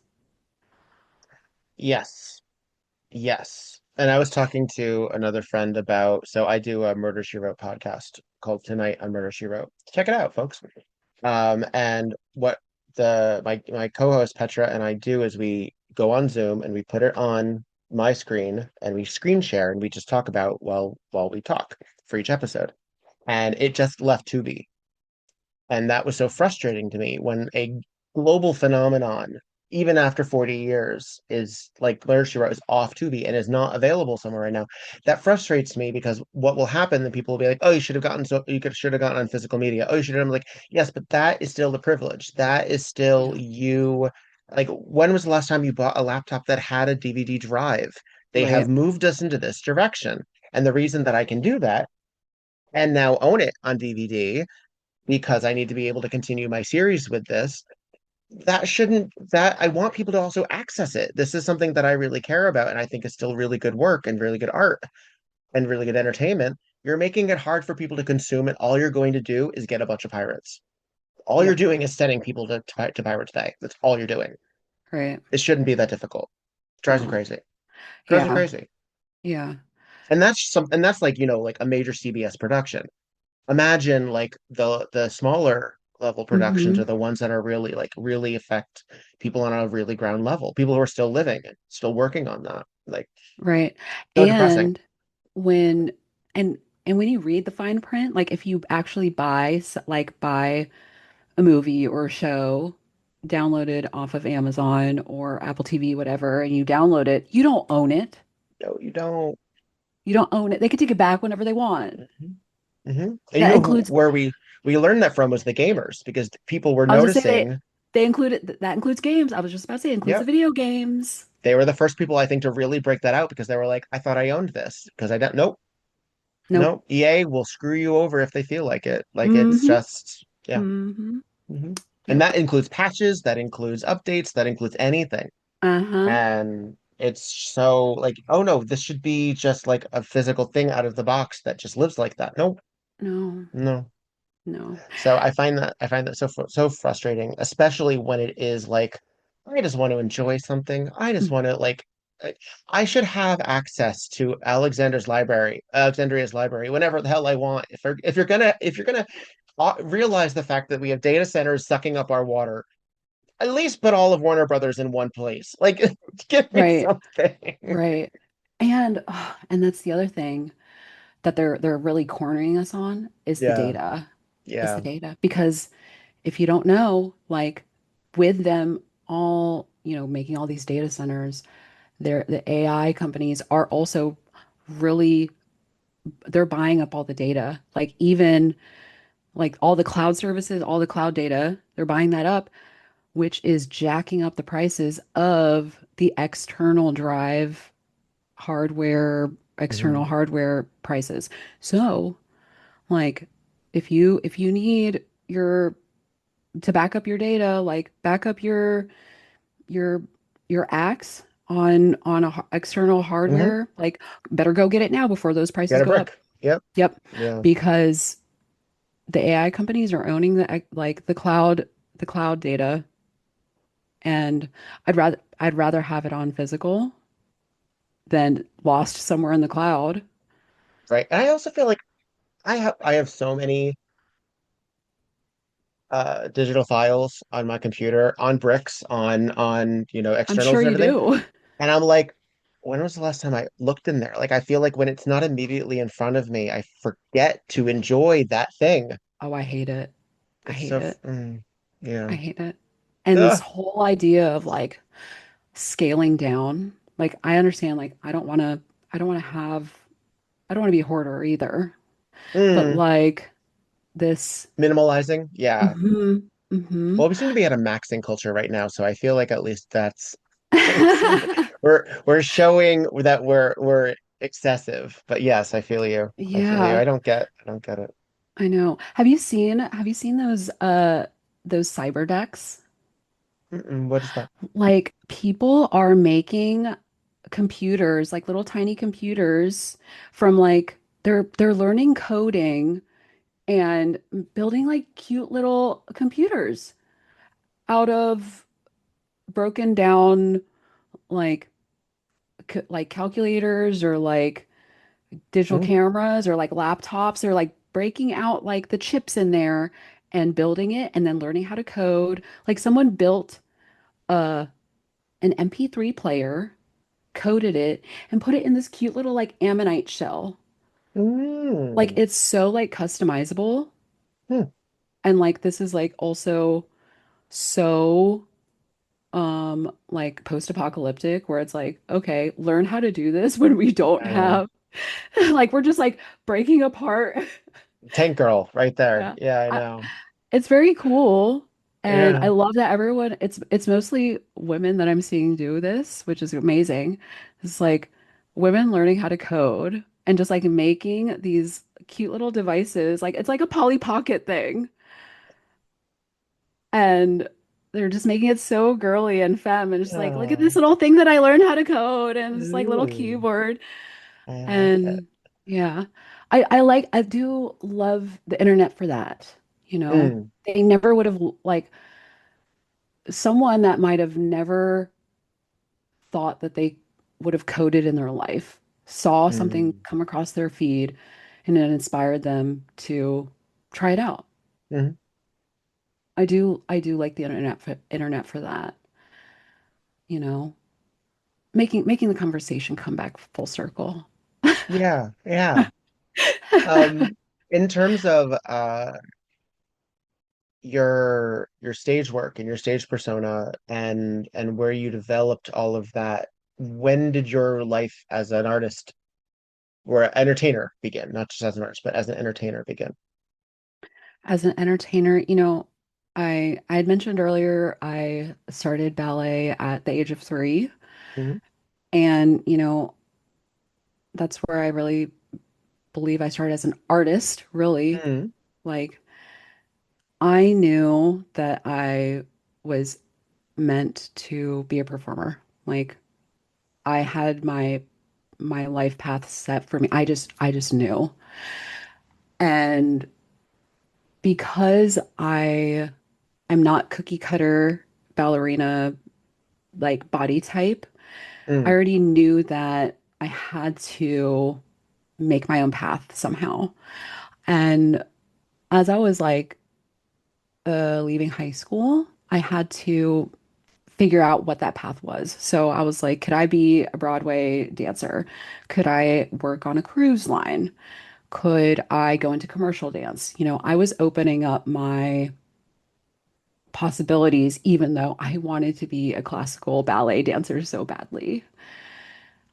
Yes. Yes. And I was talking to another friend about, so I do a Murder She Wrote podcast called Tonight on Murder She Wrote. Check it out, folks. And what my co-host Petra and I do is we go on Zoom and we put it on my screen and we screen share and we just talk about while we talk for each episode. And it just left Tubi. And that was so frustrating to me when a global phenomenon, even after 40 years, is like Murder, She Wrote is off Tubi and is not available somewhere right now. That frustrates me because what will happen, then people will be like, oh, you should have gotten should have gotten on physical media. Oh, you should have. I'm like, yes, but that is still the privilege. That is still Yeah, you. Like, when was the last time you bought a laptop that had a DVD drive? They have right. moved us into this direction. And the reason that I can do that and now own it on DVD because I need to be able to continue my series with this. That shouldn't, that I want people to also access it. This is something that I really care about and I think is still really good work and really good art and really good entertainment. You're making it hard for people to consume it. All you're going to do is get a bunch of pirates. All you're Yep. doing is sending people to Pirate Bay. That's all you're doing. Right. It shouldn't be that difficult. It drives me No. crazy. It drives me Yeah. crazy. Yeah. And that's like, like a major CBS production. Imagine like the smaller level productions are Hmm. the ones that are really like really affect people on a really ground level. People who are still living and still working on that. Like Right. so depressing. And when and and when you read the fine print, like if you actually buy a movie or a show downloaded off of Amazon or Apple TV, whatever, and you download it, you don't own it. No, you don't. You don't own it. They can take it back whenever they want. Hmm. Hmm. And you That know includes, where we learned that from was the gamers because people were I was just saying noticing. they include it, that includes games. I was just about to say it includes the Yep. video games. They were the first people I think to really break that out because they were like, I thought I owned this because I don't. Nope, Nope. nope. EA will screw you over if they feel like it. Like it's Mm-hmm. just yeah. Mm-hmm. Hmm. And Yep. that includes patches, that includes updates, that includes anything. Uh-huh. And it's so like, oh no, this should be just like a physical thing out of the box that just lives like that. Nope, No, no. no. So I find that so frustrating, especially when it is like, I just want to enjoy something. I just Mm. want to like, I I should have access to Alexandria's library, whenever the hell I want. If you're gonna realize the fact that we have data centers sucking up our water, at least put all of Warner Brothers in one place. Like, give me Right. something. Right. And that's the other thing that they're really cornering us on is the Yeah, data. Is the yeah. data. Because if you don't know, like with them all, making all these data centers, the AI companies are also really they're buying up all the data. Like even like all the cloud services, all the cloud data, they're buying that up, which is jacking up the prices of the external Hmm. hardware prices. So, like if you need your to back up your data, like back up your your axe on external Hmm. hardware, like better go get it now before those Get prices a go up. brick. Yep. Yep, Yeah. because the AI companies are owning the cloud data, and I'd rather have it on physical than lost somewhere in the cloud. Right. And I also feel like I have so many digital files on my computer, on bricks, on I'm externals sure and you everything. do. And I'm like, when was the last time I looked in there? Like I feel like when it's not immediately in front of me, I forget to enjoy that thing. Oh, I hate it. I It's hate so it. I yeah. hate it. And this Ugh. whole idea of like scaling down, like I understand, like I don't want to have, I don't want to be a hoarder either. But Mm. like this, Minimalizing. Yeah. hmm hmm Well, we seem to be at a maxing culture right now, so I feel like at least that's we seem to, we're showing that we're excessive. But yes, I feel you. I feel you. Yeah, I don't get it. I know. Have you seen those cyber decks? Mm-mm, what is that? Like people are making computers, like little tiny computers from like they're learning coding and building like cute little computers out of broken down like like calculators or like digital Mm, cameras or like laptops. They're like breaking out like the chips in there and building it and then learning how to code. Like someone built a an MP3 player, coded it, and put it in this cute little like ammonite shell. Like mm, it's so like customizable. mm, And like this is like also so like post-apocalyptic where it's like, okay, learn how to do this when we don't I know. have like we're just like breaking apart. Tank Girl right there. Yeah. Yeah, I I, know. it's very cool. And Yeah. I love that everyone it's mostly women that I'm seeing do this, which is amazing. It's like women learning how to code and just like making these cute little devices. Like it's like a Polly Pocket thing. And they're just making it so girly and femme and just like, look at this Oh, little thing that I learned how to code and this like little ooh, keyboard. I like it. And yeah, I do love the internet for that. You know, Mm, they never would have like someone that might have never thought that they would have coded in their life saw something mm, come across their feed and it inspired them to try it out. mm. I do like the internet for that, you know, making the conversation come back full circle. Yeah, yeah. In terms of your stage work and your stage persona and where you developed all of that, when did your life as an artist or entertainer begin? Not just as an artist, but as an entertainer begin. As an entertainer, you know, I had mentioned earlier I started ballet at the age of 3, Mhm. and you know, that's where I really believe I started as an artist, really. Mhm. Like I knew that I was meant to be a performer. Like I had my life path set for me. I just knew. And because I'm not cookie cutter ballerina like body type, I Mm, already knew that I had to make my own path somehow. And as I was like leaving high school, I had to figure out what that path was. So I was like, could I be a Broadway dancer? Could I work on a cruise line? Could I go into commercial dance? You know, I was opening up my possibilities, even though I wanted to be a classical ballet dancer so badly.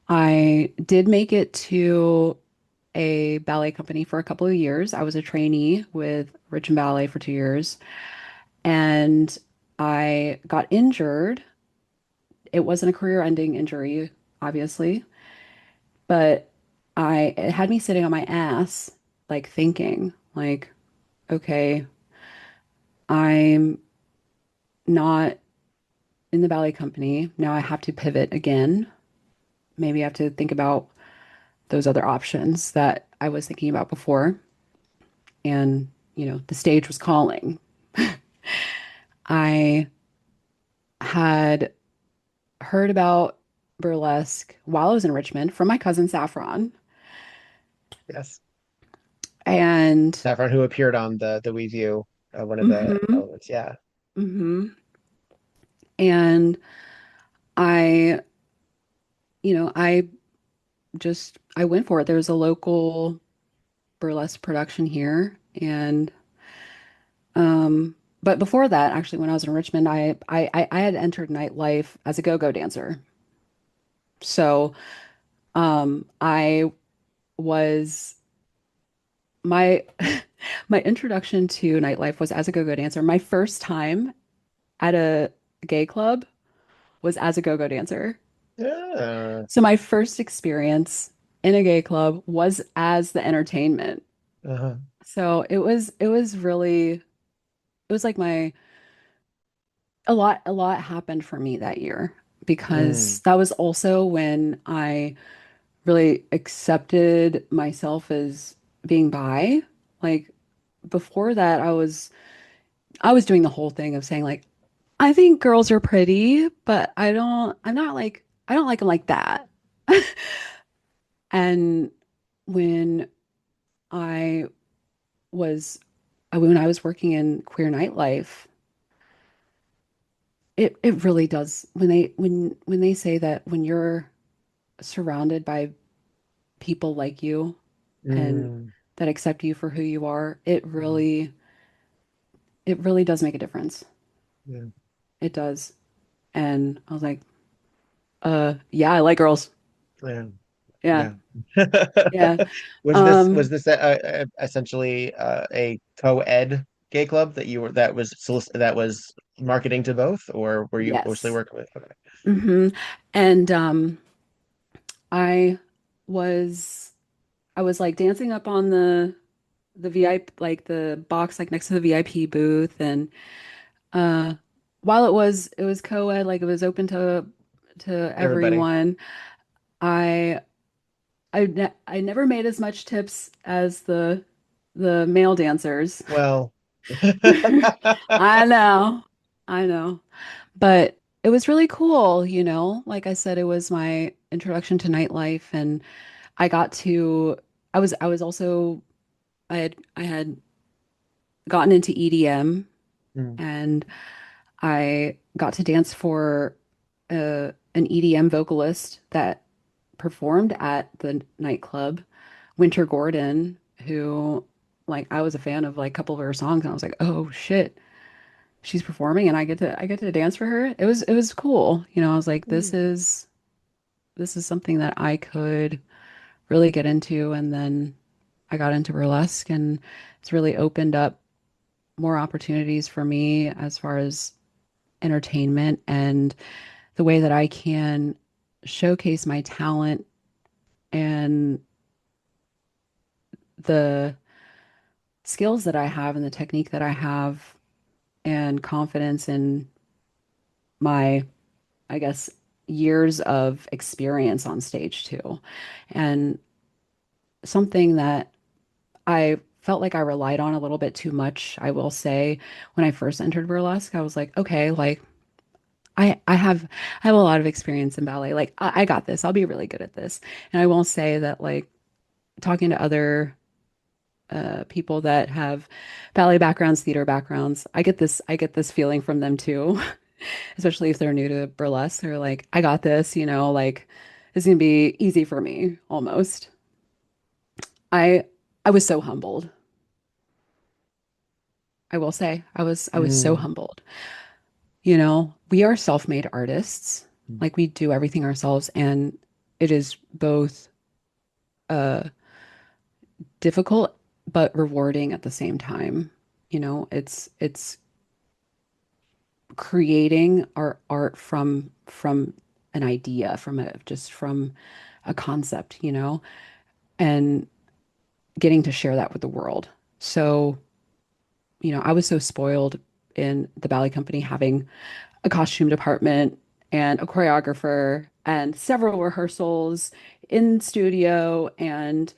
I did make it to a ballet company for a couple of years. I was a trainee with Rich and Ballet for 2 years, and I got injured. It wasn't a career-ending injury, obviously, but it had me sitting on my ass, like thinking, like, okay, I'm not in the ballet company. Now I have to pivot again. Maybe I have to think about those other options that I was thinking about before. And, you know, the stage was calling. I had heard about burlesque while I was in Richmond from my cousin Saffron. yes. And Saffron, who appeared on the WeView, one of the hmm elements. Yeah. hmm and I, you know, I went for it. There was a local burlesque production here, and but before that, actually, when I was in Richmond, I had entered nightlife as a go-go dancer. So I was my my introduction to nightlife was as a go-go dancer. My first time at a gay club was as a go-go dancer. Yeah. So my first experience in a gay club was as the entertainment. Uh-huh. So it was really it was like my a lot happened for me that year Mm. because that was also when I really accepted myself as being bi. Like before that I was doing the whole thing of saying like I think girls are pretty, but I'm not like I don't like them like that. And when I was when I was working in queer nightlife, it really does when they say that when you're surrounded by people like you and Mm. that accept you for who you are, Mm. it really does make a difference. Yeah. It does. And I was like, yeah, I like girls. Yeah. Yeah. Yeah. Yeah. Was Um, this essentially a co-ed gay club that you were that was marketing to both, or were you mostly yes. working with? Okay. hmm And I was I was like dancing up on the VIP like the box like next to the VIP booth and uh while it was co-ed like it was open to Everybody. everyone. I I never made as much tips as the male dancers. Well, I know. I know. But it was really cool, Like I said, it was my introduction to nightlife and I got to I was also I had gotten into EDM Mm. and I got to dance for an EDM vocalist that performed at the nightclub, Winter Gordon, who like I was a fan of like a couple of her songs and I was like, "Oh shit, she's performing and I get to dance for her." It was cool. I was like, this is something that I could really get into and then I got into burlesque and it's really opened up more opportunities for me as far as entertainment and the way that I can showcase my talent and the skills that I have and the technique that I have and confidence in my, I guess, years of experience on stage too. And something that I felt like I relied on a little bit too much, I will say, when I first entered burlesque, I was like, okay, like I have a lot of experience in ballet. Like I got this. I'll be really good at this. And I will say that like talking to other people that have ballet backgrounds, theater backgrounds, I get this feeling from them too, especially if they're new to burlesque. They're like, I got this, like it's gonna be easy for me almost. I I was so humbled. I will say I was so Mm. humbled. We are self-made artists. Like we do everything ourselves, and it is both uh difficult but rewarding at the same time. It's creating our art from an idea, from a concept, and getting to share that with the world. So, I was so spoiled in the ballet company having a costume department and a choreographer and several rehearsals in studio and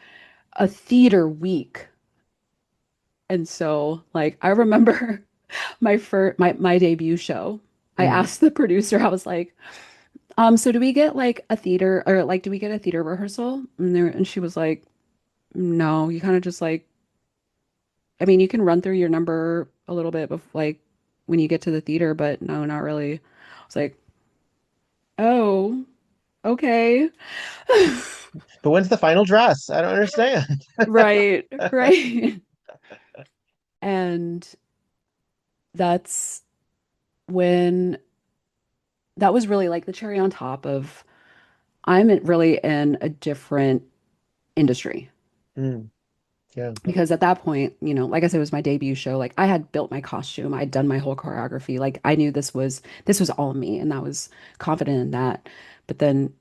a theater week. And so, like, I remember my debut show. I Mm. asked the producer, I was like, so do we get like a theater or like do we get a theater rehearsal? And she was like, no, you kind of just like, I mean, you can run through your number a little bit like when you get to the theater, but no, not really. I was like, oh, okay. But when's the final dress? I don't understand. Right, right. And that's when that was really like the cherry on top of really in a different industry Mm. Yeah. because at that point, like I said, it was my debut show. Like I had built my costume, I'd done my whole choreography. Like I knew this was all me, and I was confident in that. But then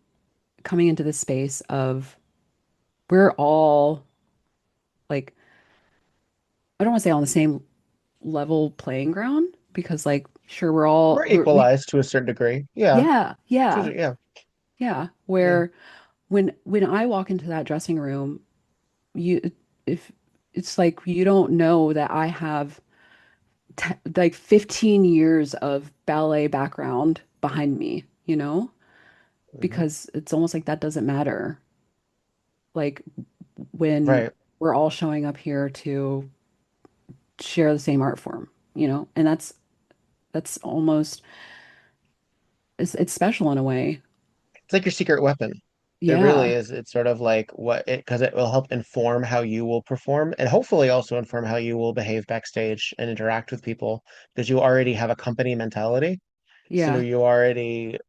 coming into the space of we're all like, I don't want to say on the same level playing ground because like sure We're we equalized to a certain degree. Yeah. yeah, yeah, Yeah. yeah. Yeah. Where when I walk into that dressing room, you if it's like you don't know that I have t like 15 years of ballet background behind me, you know? Mhm. Because it's almost like that doesn't matter. Like when Right. we're all showing up here to share the same art form, you know? And that's almost it's special in a way. It's like your secret weapon. It really Yeah. is. It's sort of like what it, because it will help inform how you will perform and hopefully also inform how you will behave backstage and interact with people because you already have a company mentality. So Yeah. you already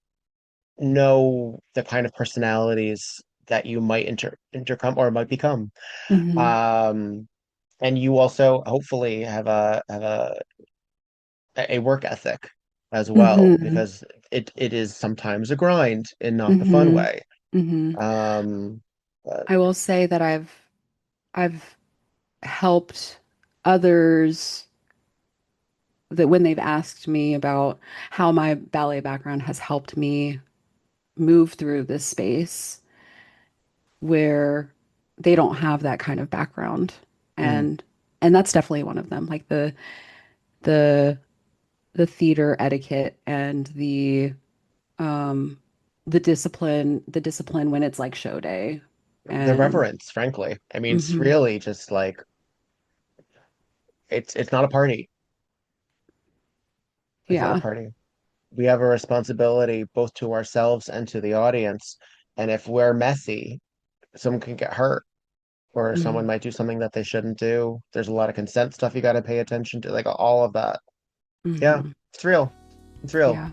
know the kind of personalities that you might intercom or might become. Hmm. Um, and you also hopefully have a work ethic as well Hmm. because it is sometimes a grind in not the fun Hmm. way. Hmm. Um, but I will say that I've helped others that when they've asked me about how my ballet background has helped me move through this space where they don't have that kind of background. mm, And and that's definitely one of them. Like the the theater etiquette and um the discipline when it's like show day. the And reverence, frankly. I mean, it's mhm, really just like it's not a party. It's not a yeah. party. We have a responsibility both to ourselves and to the audience. And if we're messy, someone can get hurt or someone Mhm, might do something that they shouldn't do. There's a lot of consent stuff you got to pay attention to, like all of that. Yeah, mhm, it's real. It's real. yeah.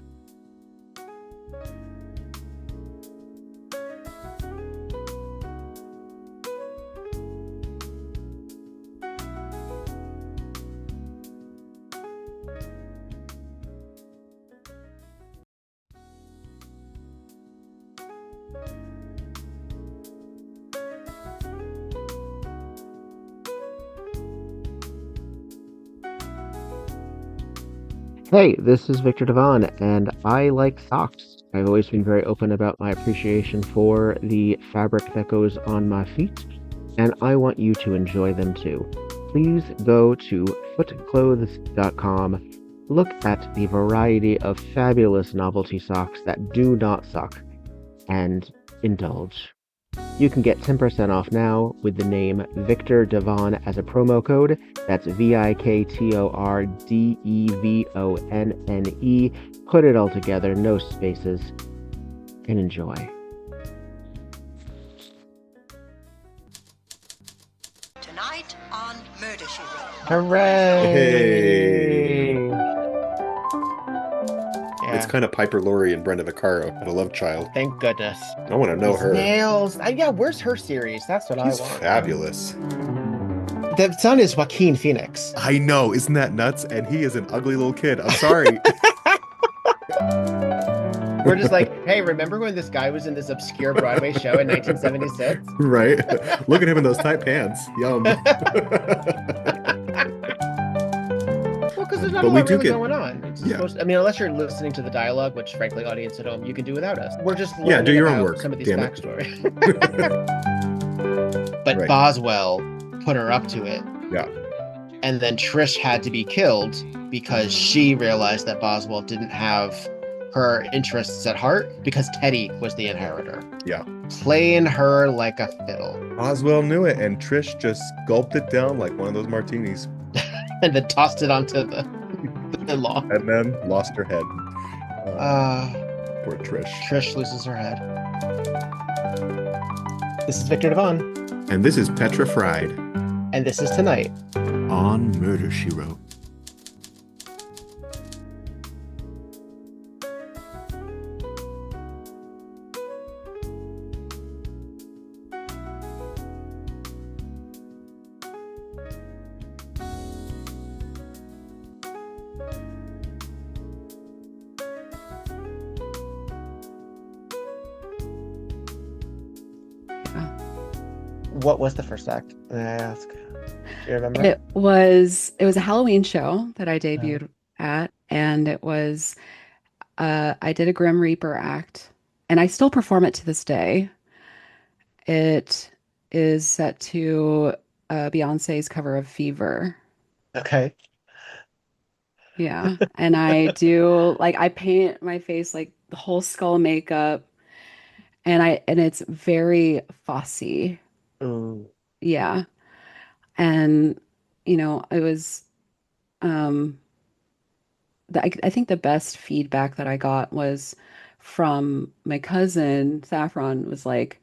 Hey, this is Viktor Devonne, and I like socks. I've always been very open about my appreciation for the fabric that goes on my feet, and I want you to enjoy them too. Please go to footclothes.com, look at the variety of fabulous novelty socks that do not suck, and indulge. You can get 10% off now with the name Viktor Devonne as a promo code. That's VIKTORDEVONNE. Put it all together, no spaces, and enjoy. Tonight on Murder, She Wrote. Hooray! It's Yeah, kind of Piper Laurie and Brenda Vaccaro had a love child. thank goodness. I want to know These her. nails. Yeah, where's her series? That's what I She's want. fabulous. The son is Joaquin Phoenix. I know, isn't that nuts? And he is an ugly little kid. I'm sorry. We're just like, hey, remember when this guy was in this obscure Broadway show in 1976? Right? Look at him in those tight pants. Yum. Well, because there's not But a we lot do really get- going on. It's Yeah. supposed I mean, unless you're listening to the dialogue, which frankly, audience at home, you can do without us. We're just Yeah, do learning your own about work, some of these damn it. backstory. But Right. Boswell put her up to it. Yeah. And then Trish had to be killed because she realized that Boswell didn't have her interests at heart because Teddy was the inheritor. Yeah. Playing her like a fiddle. Oswell knew it, and Trish just gulped it down like one of those martinis. And then tossed it onto the in-law. And then lost her head. Poor Trish. Trish loses her head. This is Viktor Devonne, And this is Petra Fried and this is Tonight. on Murder, She Wrote. What was the first act? May I ask? Do you remember? It was a Halloween show that I Oh, debuted at, and I did a Grim Reaper act, and I still perform it to this day. It is set to Beyonce's cover of Fever. okay. Yeah. And I do like I paint my face like the whole skull makeup, and it's very fussy. Ooh. Yeah. And it was um I think the best feedback that I got was from my cousin Saffron was like,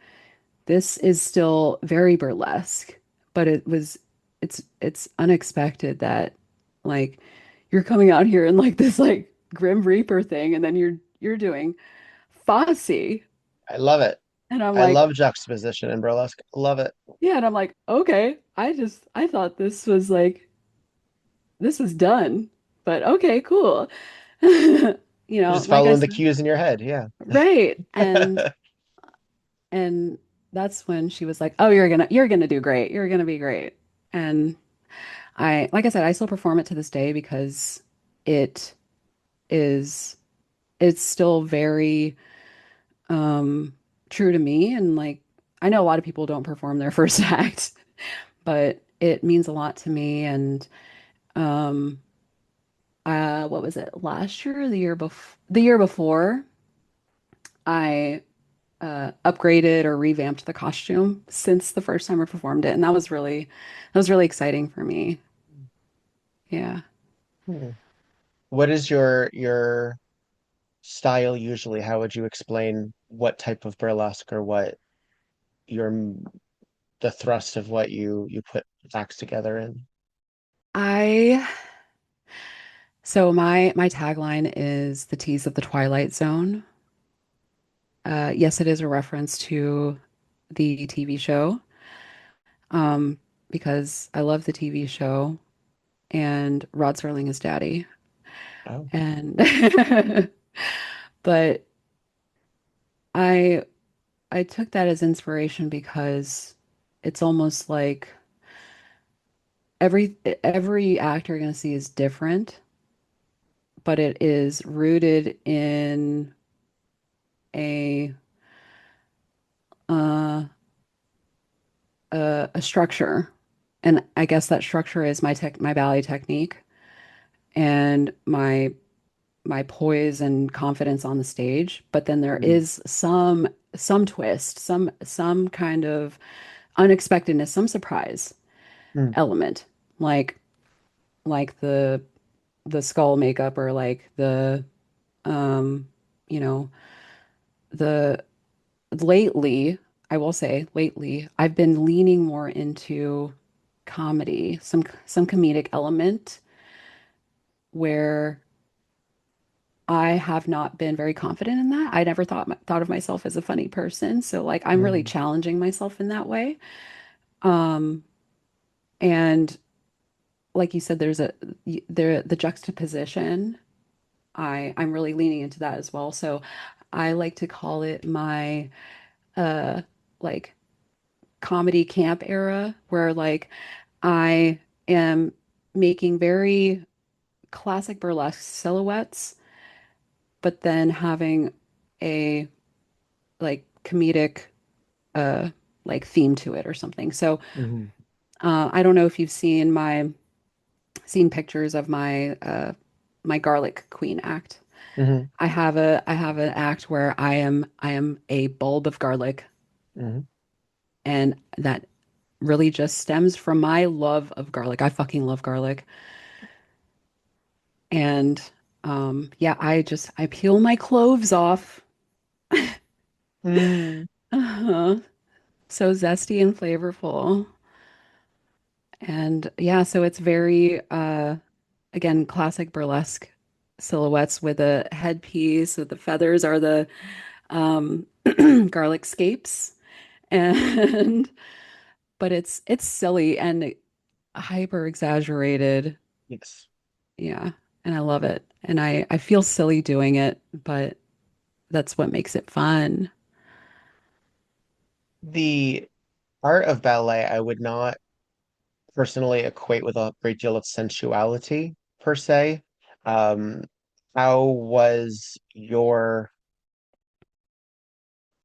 this is still very burlesque, but it's unexpected that like you're coming out here in like this like Grim Reaper thing and then you're doing Fosse. I love it. And I'm I like, love juxtaposition in burlesque. Love it. yeah, and I'm like, okay, I thought this was like this was done, but okay, cool. You're just Like I following the said, cues in your head. Yeah. right. And that's when she was like, "Oh, you're gonna do great. You're gonna be great." And like I said, I still perform it to this day because it is it's still very um true to me. And like I know a lot of people don't perform their first act, but it means a lot to me. And um what was it? Last year or the year before, I upgraded or revamped the costume since the first time I performed it, and that was really exciting for me. Yeah. Hmm. What is your style usually? How would you explain what type of burlesque or what your the thrust of what you put acts together in? I so my tagline is the tease of the Twilight Zone. Yes, it is a reference to the TV show, um, because I love the TV show and Rod Serling is daddy. Oh. And but I I took that as inspiration because it's almost like every actor you're going to see is different, but it is rooted in a uh, a structure, and I guess that structure is my ballet technique and my poise and confidence on the stage. But then there Mm, is some twist, some kind of unexpectedness, some surprise mm, element, like like the skull makeup or like um you know the lately I will say lately I've been leaning more into comedy, some comedic element where I have not been very confident in that. I never thought of myself as a funny person, so like I'm really mm, challenging myself in that way. Um and like you said, the juxtaposition. I'm really leaning into that as well. So I like to call it my uh like comedy camp era where like I am making very classic burlesque silhouettes, but then having a like comedic uh like theme to it or something. So mm, I don't know if you've seen pictures of my Garlic Queen act. mm, I have an act where I am a bulb of garlic, mm. and that really just stems from my love of garlic. I fucking love garlic. And yeah, I peel my cloves off. Mm. Uh-huh. So zesty and flavorful. And yeah, so it's very again, classic burlesque silhouettes with a headpiece, with the feathers are the garlic scapes. And but it's silly and hyper exaggerated. Yes. Yeah, and I love it. And I feel silly doing it, but that's what makes it fun. The art of ballet, I would not personally equate with a great deal of sensuality per se. Um, how was your,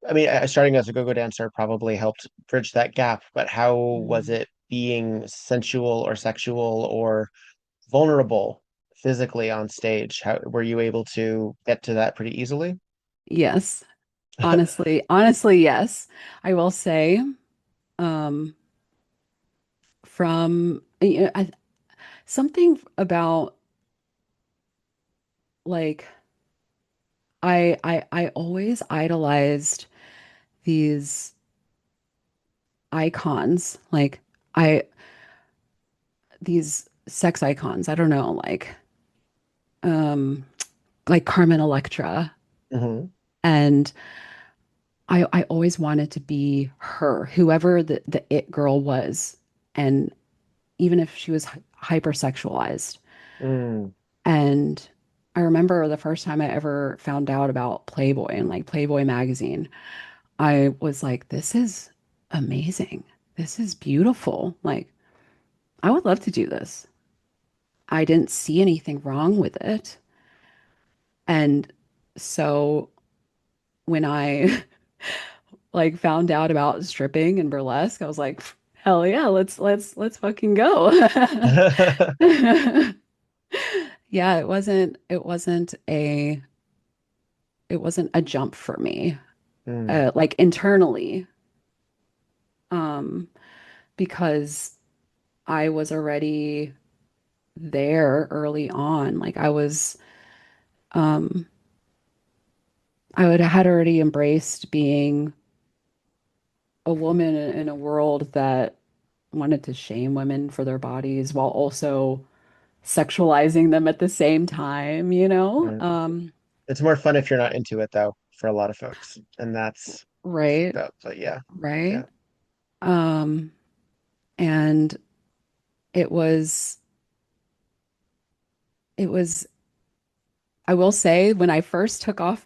I mean, starting as a go-go dancer probably helped bridge that gap, but how was Mm. it being sensual or sexual or vulnerable physically on stage? How were you able to get to that pretty easily? Yes. Honestly, yes. I will say, um, from something about like I always idolized these icons, I these sex icons. I don't know, um like Carmen Electra. Hmm. And I always wanted to be her, whoever the it girl was. And even if she was hypersexualized. Mm, And I remember the first time I ever found out about Playboy and like Playboy magazine, I was like, this is amazing. This is beautiful. Like, I would love to do this. I didn't see anything wrong with it. And so when I like found out about stripping and burlesque, I was like, hell yeah, let's fucking go. Yeah, it wasn't a jump for me. mm, Like internally, um, because I was already there early on. Like um, had already embraced being a woman in a world that wanted to shame women for their bodies while also sexualizing them at the same time, you know? right. It's more fun if you're not into it though, for a lot of folks. And that's Right, but yeah, right. yeah. Um, and it was, it was, I will say, when I first took off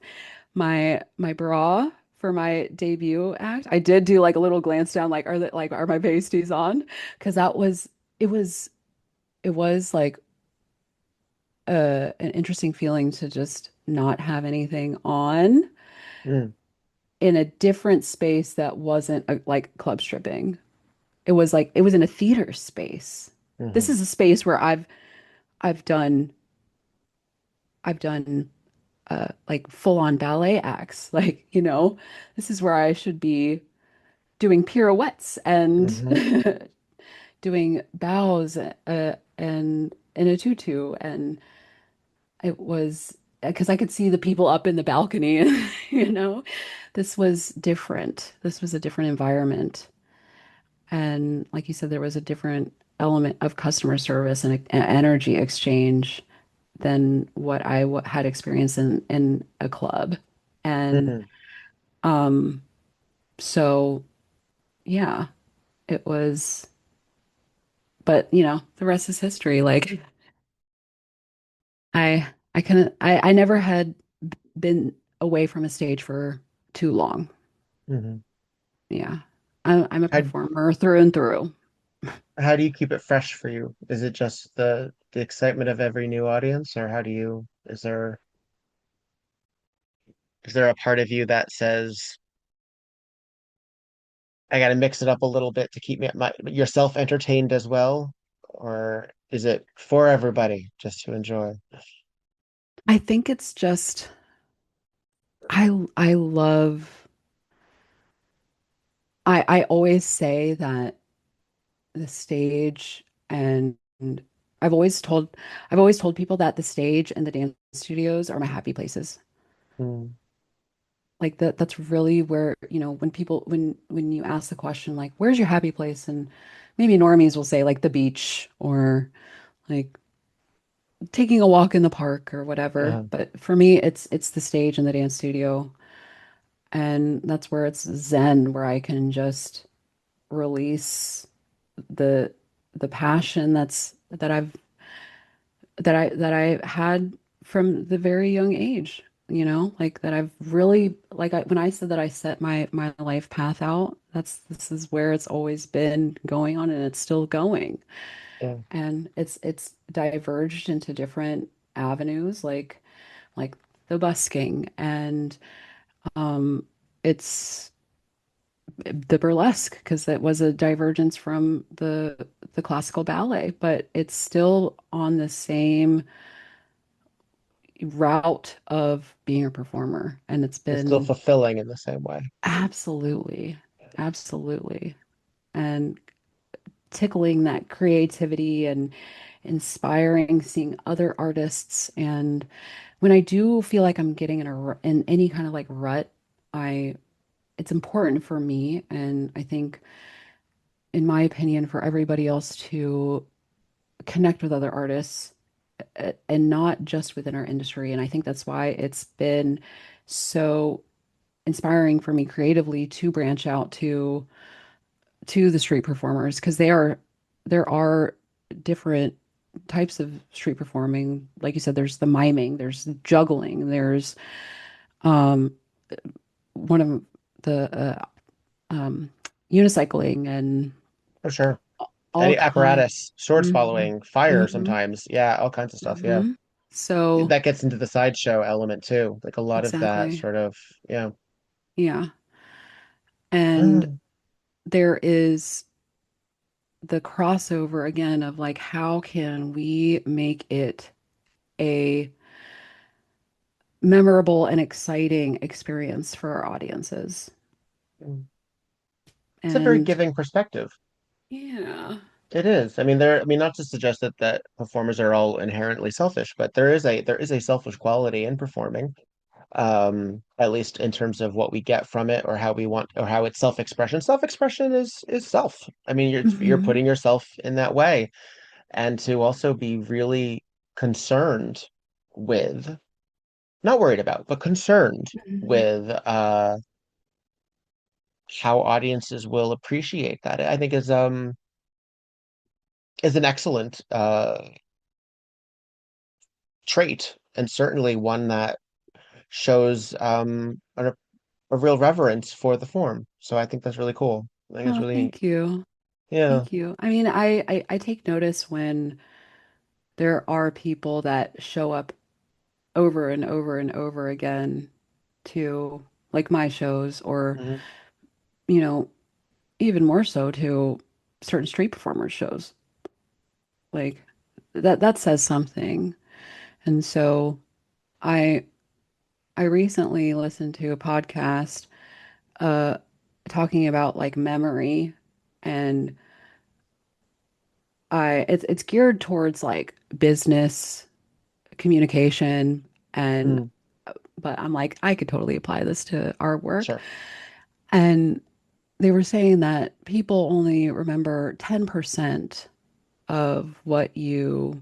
my bra for my debut act, I did do like a little glance down, are my pasties on? Because it was, it was like an interesting feeling to just not have anything on Mm, in a different space that wasn't like club stripping. It was like it was in a theater space. This hmm. is a space where I've done I've done like full on ballet acts. Like, this is where I should be doing pirouettes and Hmm. doing bows and in a tutu. And it was because I could see the people up in the balcony, you know, this was different. This was a different environment. And like you said, there was a different element of customer service and energy exchange than what I had experienced in a club. And Hmm. um, so, yeah, it was, but the rest is history. Like I never had been away from a stage for too long. Hmm. Yeah. I'm a How performer through and through. how do you keep it fresh for you? Is it just the excitement of every new audience, or how do you, is there a part of you that says, I gotta mix it up a little bit to keep yourself entertained as well? Or is it for everybody just to enjoy? I think it's just I love I always say that the stage and I've always told people that the stage and the dance studios are my happy places. Mm, Like that's really where, when you ask the question like where's your happy place, and maybe normies will say like the beach or like taking a walk in the park or whatever, uh, but for me it's the stage and the dance studio, and that's where it's zen, where I can just release the the passion that I had from the very young age. like that I've really when I said that I set my life path out, this is where it's always been going on and it's still going. Yeah, And it's diverged into different avenues like the busking and um it's the burlesque because it was a divergence from the classical ballet, but it's still on the same route of being a performer. And it's it's still been fulfilling in the same way. absolutely, absolutely. And tickling that creativity and inspiring seeing other artists. And when I do feel like I'm getting in any kind of like rut, I it's important for me and I think in my opinion for everybody else to connect with other artists and not just within our industry. And I think that's why it's been so inspiring for me creatively to branch out to the street performers because there are different types of street performing. Like you said, there's the miming, there's juggling, there's um one of the unicycling and For sure. all Any kind. apparatus, sword Hmm. swallowing, fire Hmm. sometimes. Yeah, all kinds of stuff. Yeah. Hmm. So That gets into the sideshow element too. Like a lot of that exactly. sort of, yeah. Yeah. And Mm. there is the crossover again of like how can we make it a memorable and exciting experience for our audiences. It's a very And giving perspective. yeah. It is. I mean, not to suggest that performers are all inherently selfish, but there is a selfish quality in performing, at least in terms of what we get from it or how we want or how it's self-expression. Self-expression is self. I mean, you're Hmm. putting yourself in that way, and to also be really concerned with, not worried about, but concerned Hmm. with how audiences will appreciate that. I think is an excellent trait, and certainly one that shows a real reverence for the form. So I think that's really cool. I think it's Oh, really neat. thank you. Yeah. Thank you. I mean, I take notice when there are people that show up over and over and over again to like my shows or, Hmm. you know, even more so to certain street performers shows. Like that says something. And so I I recently listened to a podcast uh talking about like memory and it's geared towards like business communication and Mm, but I'm like I could totally apply this to our work. sure. And they were saying that people only remember 10% of what you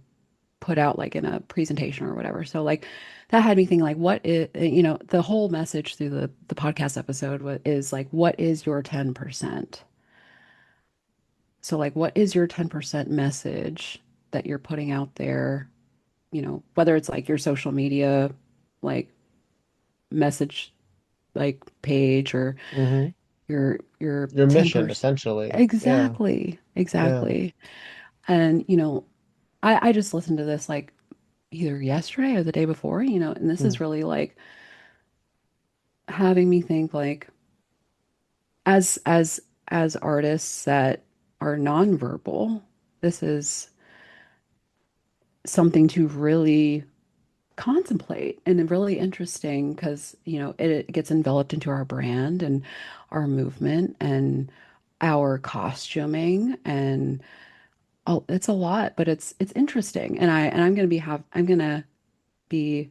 put out like in a presentation or whatever. So like that had me thinking like what is the whole message through the podcast episode is like what is your 10%? So like what is your 10% message that you're putting out there, whether it's like your social media like message like page or Hmm. your Your mission, 10%. essentially. Yeah. Exactly. Yeah. Exactly. And I just listened to this like either yesterday or the day before, and this Mm, is really like having me think like as artists that are nonverbal, this is something to really contemplate and really interesting because it gets enveloped into our brand and our movement and our costuming and oh it's a lot but it's interesting and I'm gonna be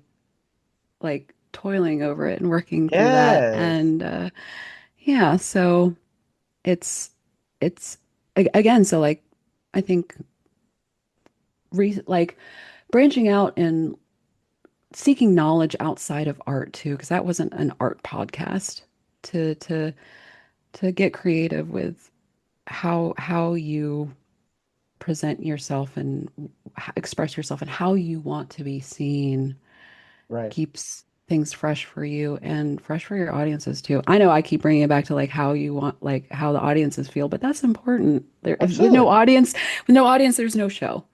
like toiling over it and working through that. yes. And yeah, so it's it's again, so like I think like branching out and seeking knowledge outside of art too, because that wasn't an art podcast to to to get creative with how you present yourself and express yourself and how you want to be seen Right. keeps things fresh for you and fresh for your audiences too. I know I keep bringing it back to like how you want, like how the audiences feel, but that's important. Absolutely. With no audience, there's no show.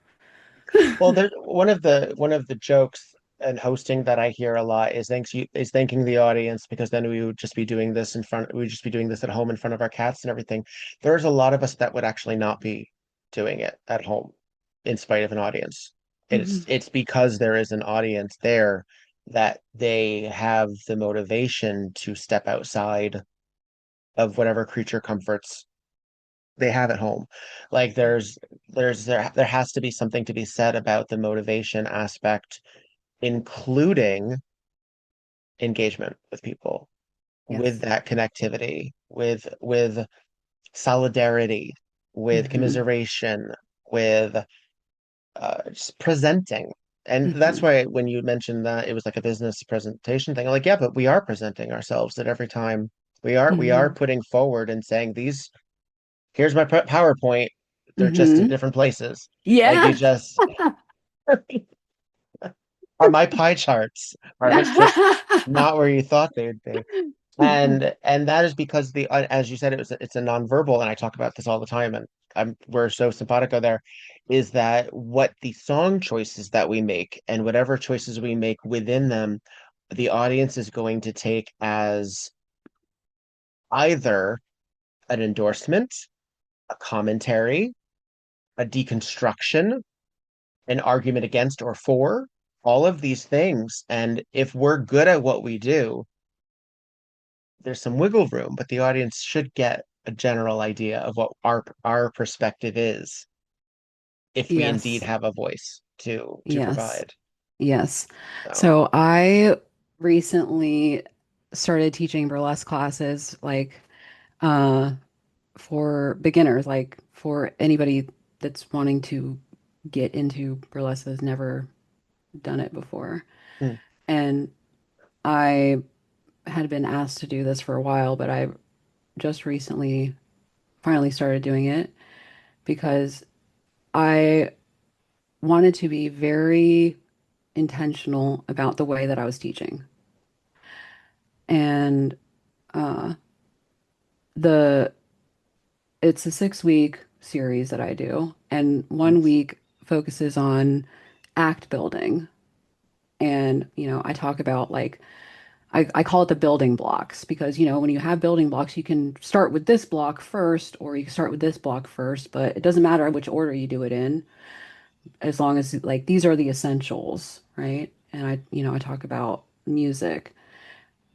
Well, there's one of the jokes and hosting that I hear a lot is thanking the audience, because then we would just be doing this we would just be doing this at home in front of our cats and everything. There's a lot of us that would actually not be doing it at home in spite of an audience. Mhm. It's because there is an audience there that they have the motivation to step outside of whatever creature comforts they have at home. Like there has to be something to be said about the motivation aspect, including engagement with people, with Yes. that connectivity, with solidarity, with Hmm. commiseration, with just presenting. And that's Hmm. why when you mentioned that it was like a business presentation thing, I'm like, yeah, but we are presenting ourselves at every time. We are Hmm. putting forward and saying these, here's my PowerPoint. They're just at Hmm. different places. Like you Yeah. just are, my pie charts are just not where you thought they'd be. And that is because as you said, it's a nonverbal, and I talk about this all the time, and we're so simpatico there, is that what the song choices that we make and whatever choices we make within them, the audience is going to take as either an endorsement, a commentary, a deconstruction, an argument against or for, all of these things. And if we're good at what we do, there's some wiggle room, but the audience should get a general idea of what our perspective is if we indeed Yes. have a voice to Yes. provide. Yes. So, So I recently started teaching burlesque classes like uh for beginners, like for anybody that's wanting to get into burlesque has never done it before. hmm, And I had been asked to do this for a while, but I just recently finally started doing it because I wanted to be very intentional about the way that I was teaching. And uh, the it's a 6 week series that I do, and one nice. week focuses on act building. And, I talk about like I call it the building blocks because, when you have building blocks, you can start with this block first, or you can start with this block first, but it doesn't matter which order you do it in, as long as like these are the essentials, right? And I talk about music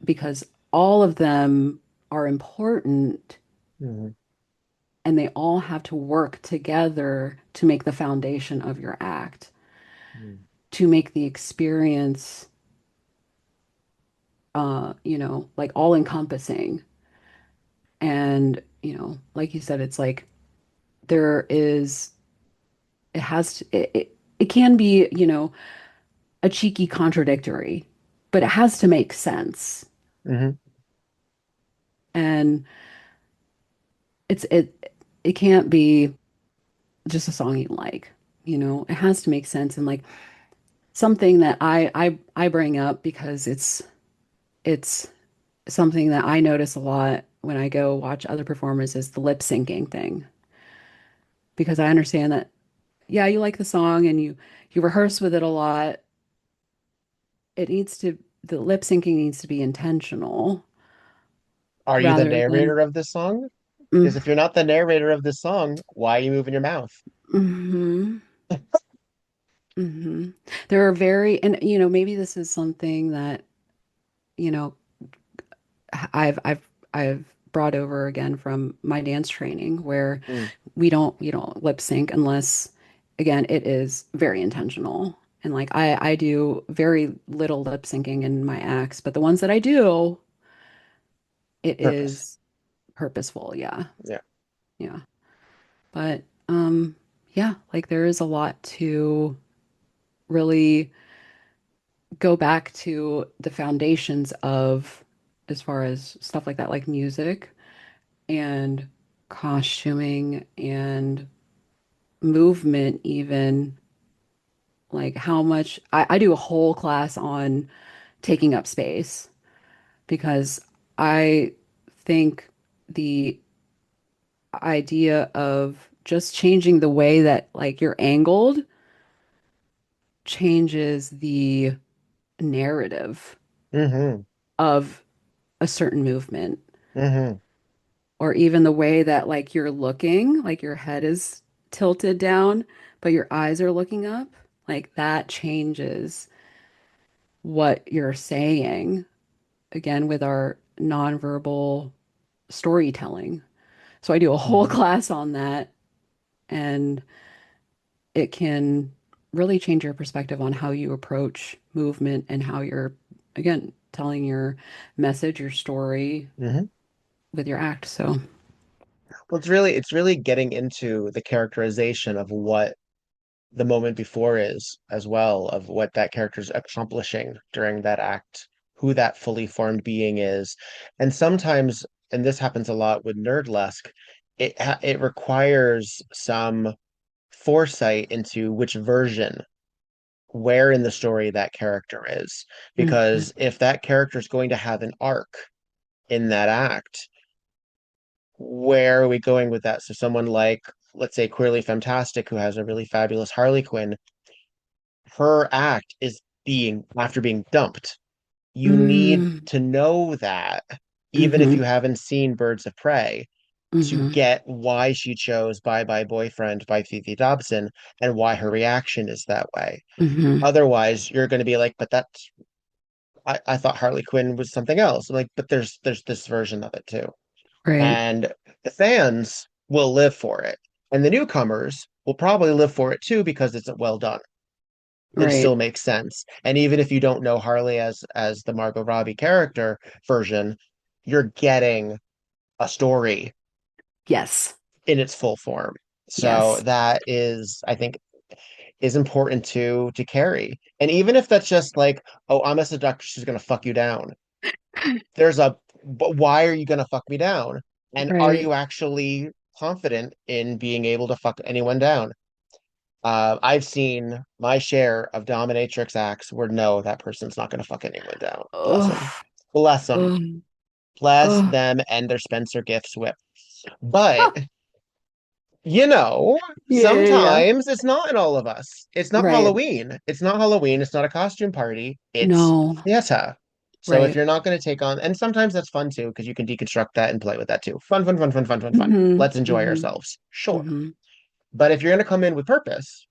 because all of them are important Mhm, and they all have to work together to make the foundation of your act, mhm, to make the experience, like all encompassing. And, like you said, it's like there is, it has to, it can be, a cheeky contradictory, but it has to make sense. mhm, And it can't be just a song you like, it has to make sense. And like something that I bring up because it's something that I notice a lot when I go watch other performers is the lip syncing thing. Because I understand that, yeah, you like the song and you rehearse with it a lot. The lip syncing needs to be intentional Are you the rather than narrator of this song? mm, Because if you're not the narrator of this song, why are you moving your mouth? hmm hmm There are very, and maybe this is something that, you know, I've brought over again from my dance training where Mm, we don't lip sync unless, again, it is very intentional. And like I do very little lip syncing in my acts, but the ones that I do, it purpose. is purposeful. Yeah. Yeah. Yeah. But yeah, like there is a lot to really go back to the foundations of as far as stuff like that, like music and costuming and movement, even like how much I do a whole class on taking up space, because I think the idea of just changing the way that like you're angled changes the narrative Mm-hmm. of a certain movement, Mm-hmm. or even the way that like you're looking, like your head is tilted down, but your eyes are looking up, like that changes what you're saying, again with our nonverbal storytelling. So I do a whole Mm-hmm. class on that, and it can really change your perspective on how you approach movement and how you're, again, telling your message, your story Mm-hmm. with your act. So, Well, it's really getting into the characterization of what the moment before is as well, of what that character's accomplishing during that act, who that fully formed being is. And sometimes, and this happens a lot with nerdlesque, it requires some foresight into which version, where in the story that character is. mhm, Because if that character is going to have an arc in that act, where are we going with that? So someone like, let's say, Queerly Fantastic, who has a really fabulous Harley Quinn, her act is being after being dumped. You need mm, to know that, even if mhm, you haven't seen Birds of Prey, to mhm, get why she chose Bye Bye Boyfriend by Fifi Dobson and why her reaction is that way. mhm. Otherwise, you're going to be like, but that's I thought Harley Quinn was something else. I'm like, but there's this version of it too. Right, And the fans will live for it. And the newcomers will probably live for it too because it's well done. It still right. makes sense. And even if you don't know Harley as the Margot Robbie character version, you're getting a story Yes, in its full form. So yes. that is, I think, is important to carry. And even if that's just like, oh, I'm a seductress who's gonna fuck you down. There's a, but why are you gonna fuck me down? And are Right. you actually confident in being able to fuck anyone down? I've seen my share of dominatrix acts where no, that person's not going to fuck anyone down. Bless them. Oh, Bless them. oh, Bless oh. them and their Spencer Gifts whip. But, you know, Yeah, yeah, yeah. sometimes it's not in all of us. It's not Right. Halloween. It's not Halloween. It's not a costume party. It's No, theater. So if right. you're not going to take on, and sometimes that's fun too, because you can deconstruct that and play with that too. Fun, fun, fun, fun, fun, fun, fun. Hmm, Let's enjoy hmm, ourselves. Sure. hmm. But if you're going to come in with purpose,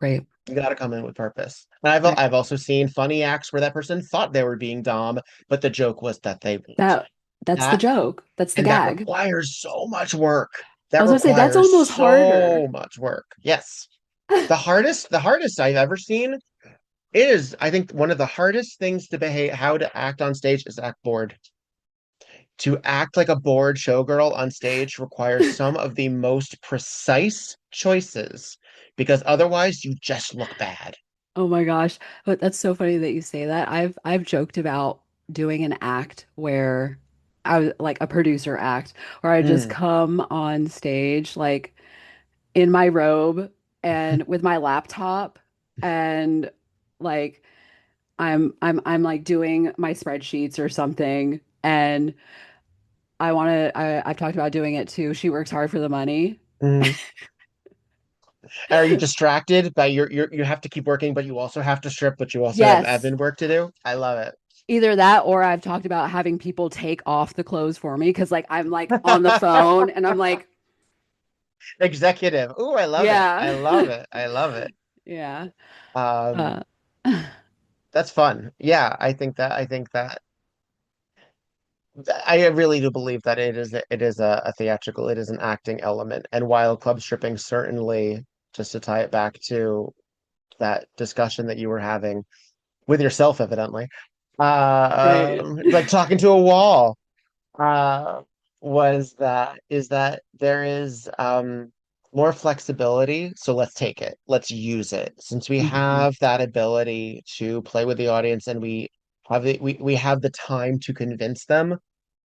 Right, you got to come in with purpose. And right. I've also seen funny acts where that person thought they were being dom, but the joke was that they weren't. That that's the That joke. That's the and that gag. requires so much work. I That was gonna say that's requires almost harder. so much work. Yes. The hardest I've ever seen is, I think, one of the hardest things to behave, how to act on stage is act bored. To act like a bored showgirl on stage requires some of the most precise choices because otherwise you just look bad. Oh my gosh. But that's so funny that you say that. I've joked about doing an act where I was like a producer act where I just Mm. come on stage like in my robe and with my laptop, and like I'm like doing my spreadsheets or something, and I've talked about doing it too. She works hard for the money. Mm. Are you distracted by you have to keep working, but you also have to strip, but you also have Yes. admin work to do? I love Either that or I've talked about having people take off the clothes for me because like I'm like on the it. phone and I'm like, Executive. Ooh, I love it. I love yeah. it. I love it. Yeah. Um, Uh, that's fun. Yeah, I really do believe that it is a theatrical, it is an acting element. And while club stripping certainly, just to tie it back to that discussion that you were having with yourself, evidently, right. like talking to a wall, uh, is that there is more flexibility. So let's take it. Let's use it. Since we Hmm. have that ability to play with the audience and we have the time to convince them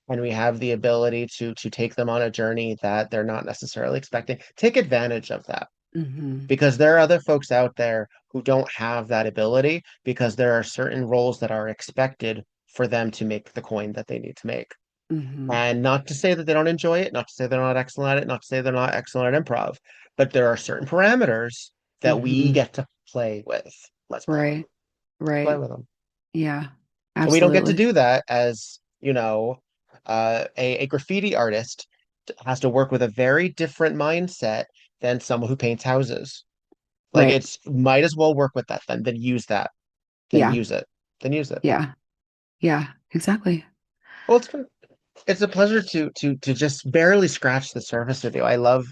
and we have the ability to take them on a journey that they're not necessarily expecting. Take advantage of that. Hmm. because there are other folks out there who don't have that ability because there are certain roles that are expected for them to make the coin that they need to make. Hmm. And not to say that they don't enjoy it, not to say they're not excellent at it, not to say they're not excellent at improv, but there are certain parameters that we Hmm. get to play with. Let's play with them. Right. Play Right. with them. Yeah. And we don't get to Absolutely. do that as, a graffiti artist has to work with a very different mindset than someone who paints houses. Like Right. it's might as well work with that then use that, then Yeah. use it, then use it. Yeah. Yeah. Exactly. Well, it's a pleasure to just barely scratch the surface with you. I love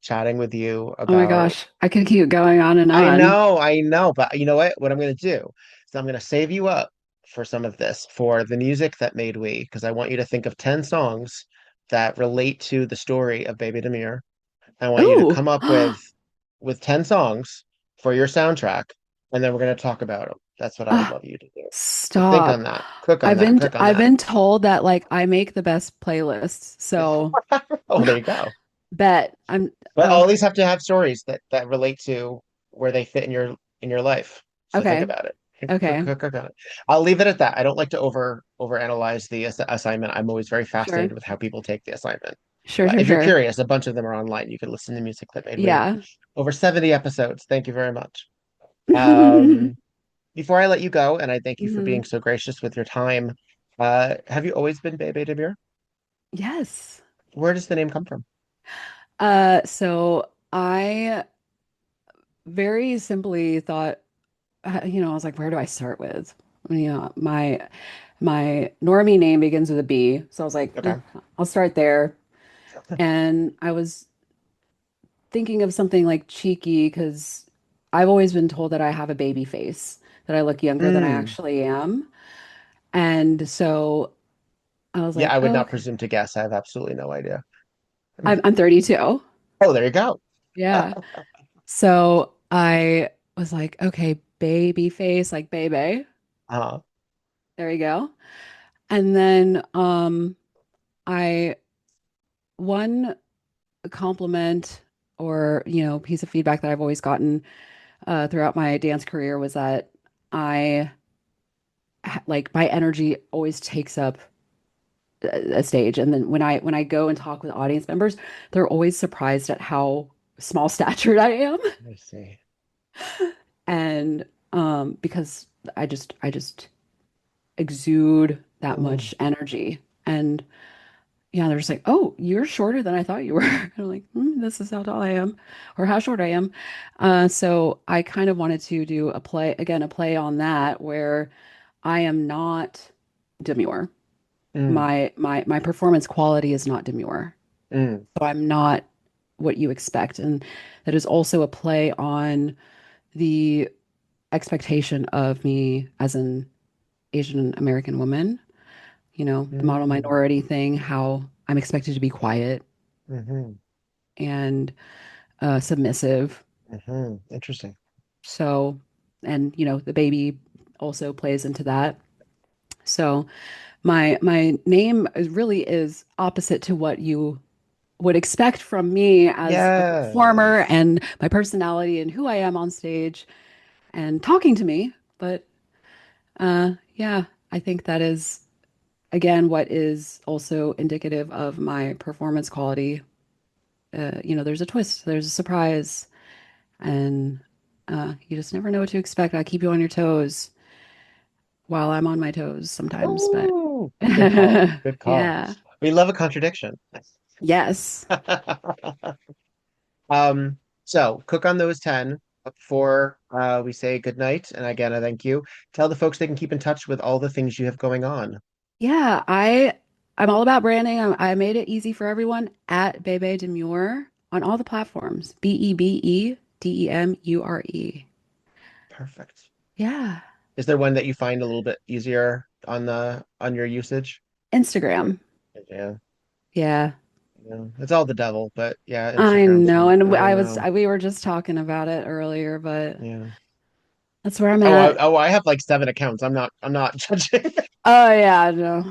chatting with you Oh my about. gosh. I could keep going on and on. I know, but you know what? What I'm gonna do is I'm gonna save you up for some of this for the music that made we, because I want you to think of 10 songs that relate to the story of Baby Demure. I want you to Ooh. come up with 10 songs for your soundtrack, and then we're gonna talk about them. That's what I would Ah, love you to do. So think on stop. that. Cook on that. Cook on I've that. been told that like I make the best playlists. So Oh, there you go. bet I'm But all oh these have to have stories that relate to where they fit in your life. So think okay. about it. Okay. Cook on it. I'll leave it at that. I don't like to overanalyze the assignment. I'm always very Sure. fascinated with how people take the assignment. Sure, But sure, if you're sure. curious, a bunch of them are online. You can listen to music that made me Yeah. over 70 episodes. Thank you very much. Um, Before I let you go, and I thank you for Hmm. being so gracious with your time, have you always been Bebe Demure? Yes. Where does the name come from? So I very simply thought, I was like, where do I start with? My normie name begins with a B, so I was like, Okay. I'll start there. And I was thinking of something like cheeky because I've always been told that I have a baby face, that I look younger than I Mm. actually am. And so I was Yeah, like, I would oh, not okay. presume to guess. I have absolutely no idea. I'm 32. Oh, there you go. Yeah. So I was like, okay, baby face, like baby. Uh, There you go. And then I one compliment or piece of feedback that I've always gotten throughout my dance career was that I like my energy always takes up a stage, and then when I go and talk with audience members, they're always surprised at how small statured I am, let me see. and because I just exude that Mm, much energy, and yeah, they're just like, oh, you're shorter than I thought you were. And I'm like, this is how tall I am, or how short I am. So I kind of wanted to do a play on that where I am not demure. mm, My performance quality is not demure. mm, So I'm not what you expect. And that is also a play on the expectation of me as an Asian American woman, the model mm, minority thing, how I'm expected to be quiet mm-hmm, and submissive. Interesting. So, and the baby also plays into that. So my name really is opposite to what you would expect from me as a performer Yes. and my personality and who I am on stage and talking to me. But yeah, I think that is again what is also indicative of my performance quality. There's a twist, there's a surprise, and you just never know what to expect. I keep you on your toes while I'm on my toes sometimes, but Oh, good call. Good call. yeah. We love a contradiction. Yes. Um, so cook on those 10 before we say goodnight. And again, I thank you. Tell the folks they can keep in touch with all the things you have going on. Yeah, I'm all about branding. I made it easy for everyone at Bebe Demure on all the platforms. Bebedemure. Perfect. Yeah. Is there one that you find a little bit easier on your usage? Instagram. Yeah. Yeah. Yeah. It's all the devil, but yeah, I Instagram's know. And I know. we were just talking about it earlier, but Yeah. that's where I'm at. I have like 7 accounts. I'm not judging. Oh yeah, no.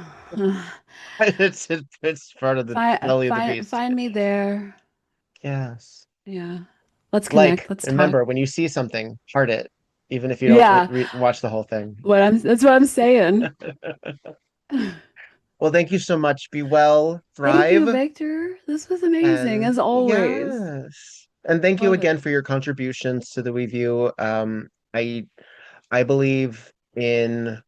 It's part of the belly of the beast. Find me there. Yes. Yeah. Let's connect. Let's talk. Remember, when you see something, heart it, even if you Yeah. don't watch the whole thing. That's what I'm saying. Well, thank you so much. Be well, Thank you, thrive, Victor. This was amazing, and as always. yes. And thank you Love again it. for your contributions to the WEView. I believe in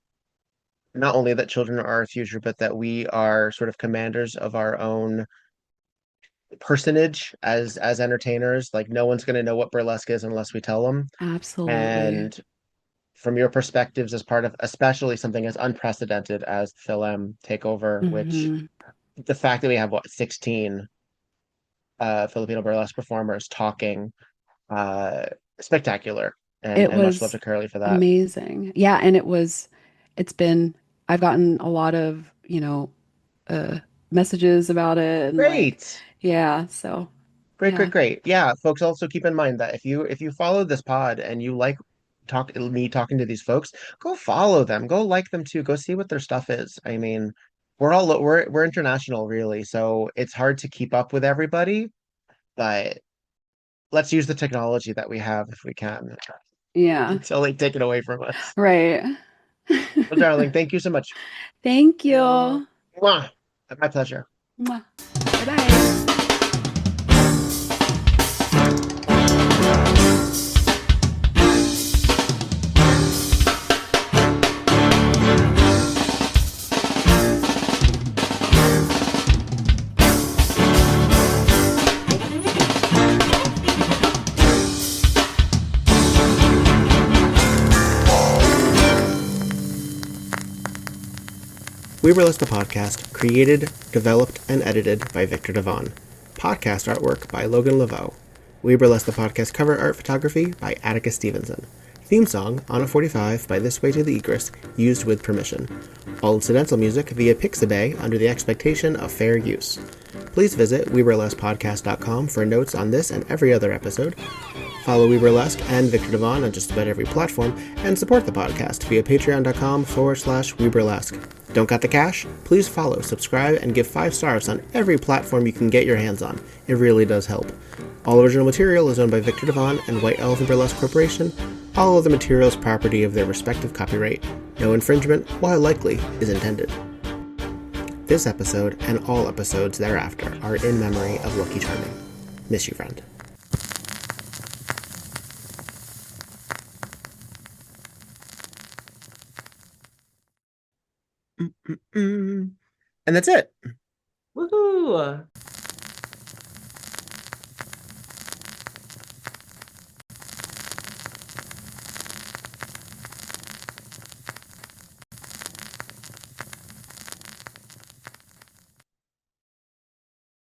not only that children are our future, but that we are sort of commanders of our own personage as entertainers. Like no one's going to know what burlesque is unless we tell them. Absolutely. And from your perspectives, as part of especially something as unprecedented as FilAm Takeover, which Hmm. the fact that we have 16 Filipino burlesque performers talking, uh, spectacular, It and much love was to Curly for that. amazing. Yeah, and it's been, I've gotten a lot of, uh messages about it and like, Great. yeah, so Great, great, yeah. great. Yeah, folks, also keep in mind that if you follow this pod and you like me talking to these folks, go follow them. Go like them too. Go see what their stuff is. I mean, we're international really, so it's hard to keep up with everybody, but let's use the technology that we have if we can Yeah. until they take it away from us. Right. Well, darling, thank you so much. Thank you. Mwah. My pleasure. Mwah. Bye-bye. WEBurlesque the podcast, created, developed, and edited by Viktor Devonne. Podcast artwork by Logan Laveau. WEBurlesque the podcast cover art photography by Atticus Stevenson. Theme song, On a 45 by This Way to the Egress, used with permission. All incidental music via Pixabay under the expectation of fair use. Please visit WeBurlesquePodcast.com for notes on this and every other episode. Follow WeBurlesque and Viktor Devonne on just about every platform, and support the podcast via patreon.com/WeBurlesque. Don't got the cash? Please follow, subscribe, and give 5 stars on every platform you can get your hands on. It really does help. All original material is owned by Viktor Devonne and White Elephant Burlesque Corporation. All other materials property of their respective copyright. No infringement, while likely, is intended. This episode and all episodes thereafter are in memory of Lucky Charming. Miss you, friend. And that's it. Woohoo!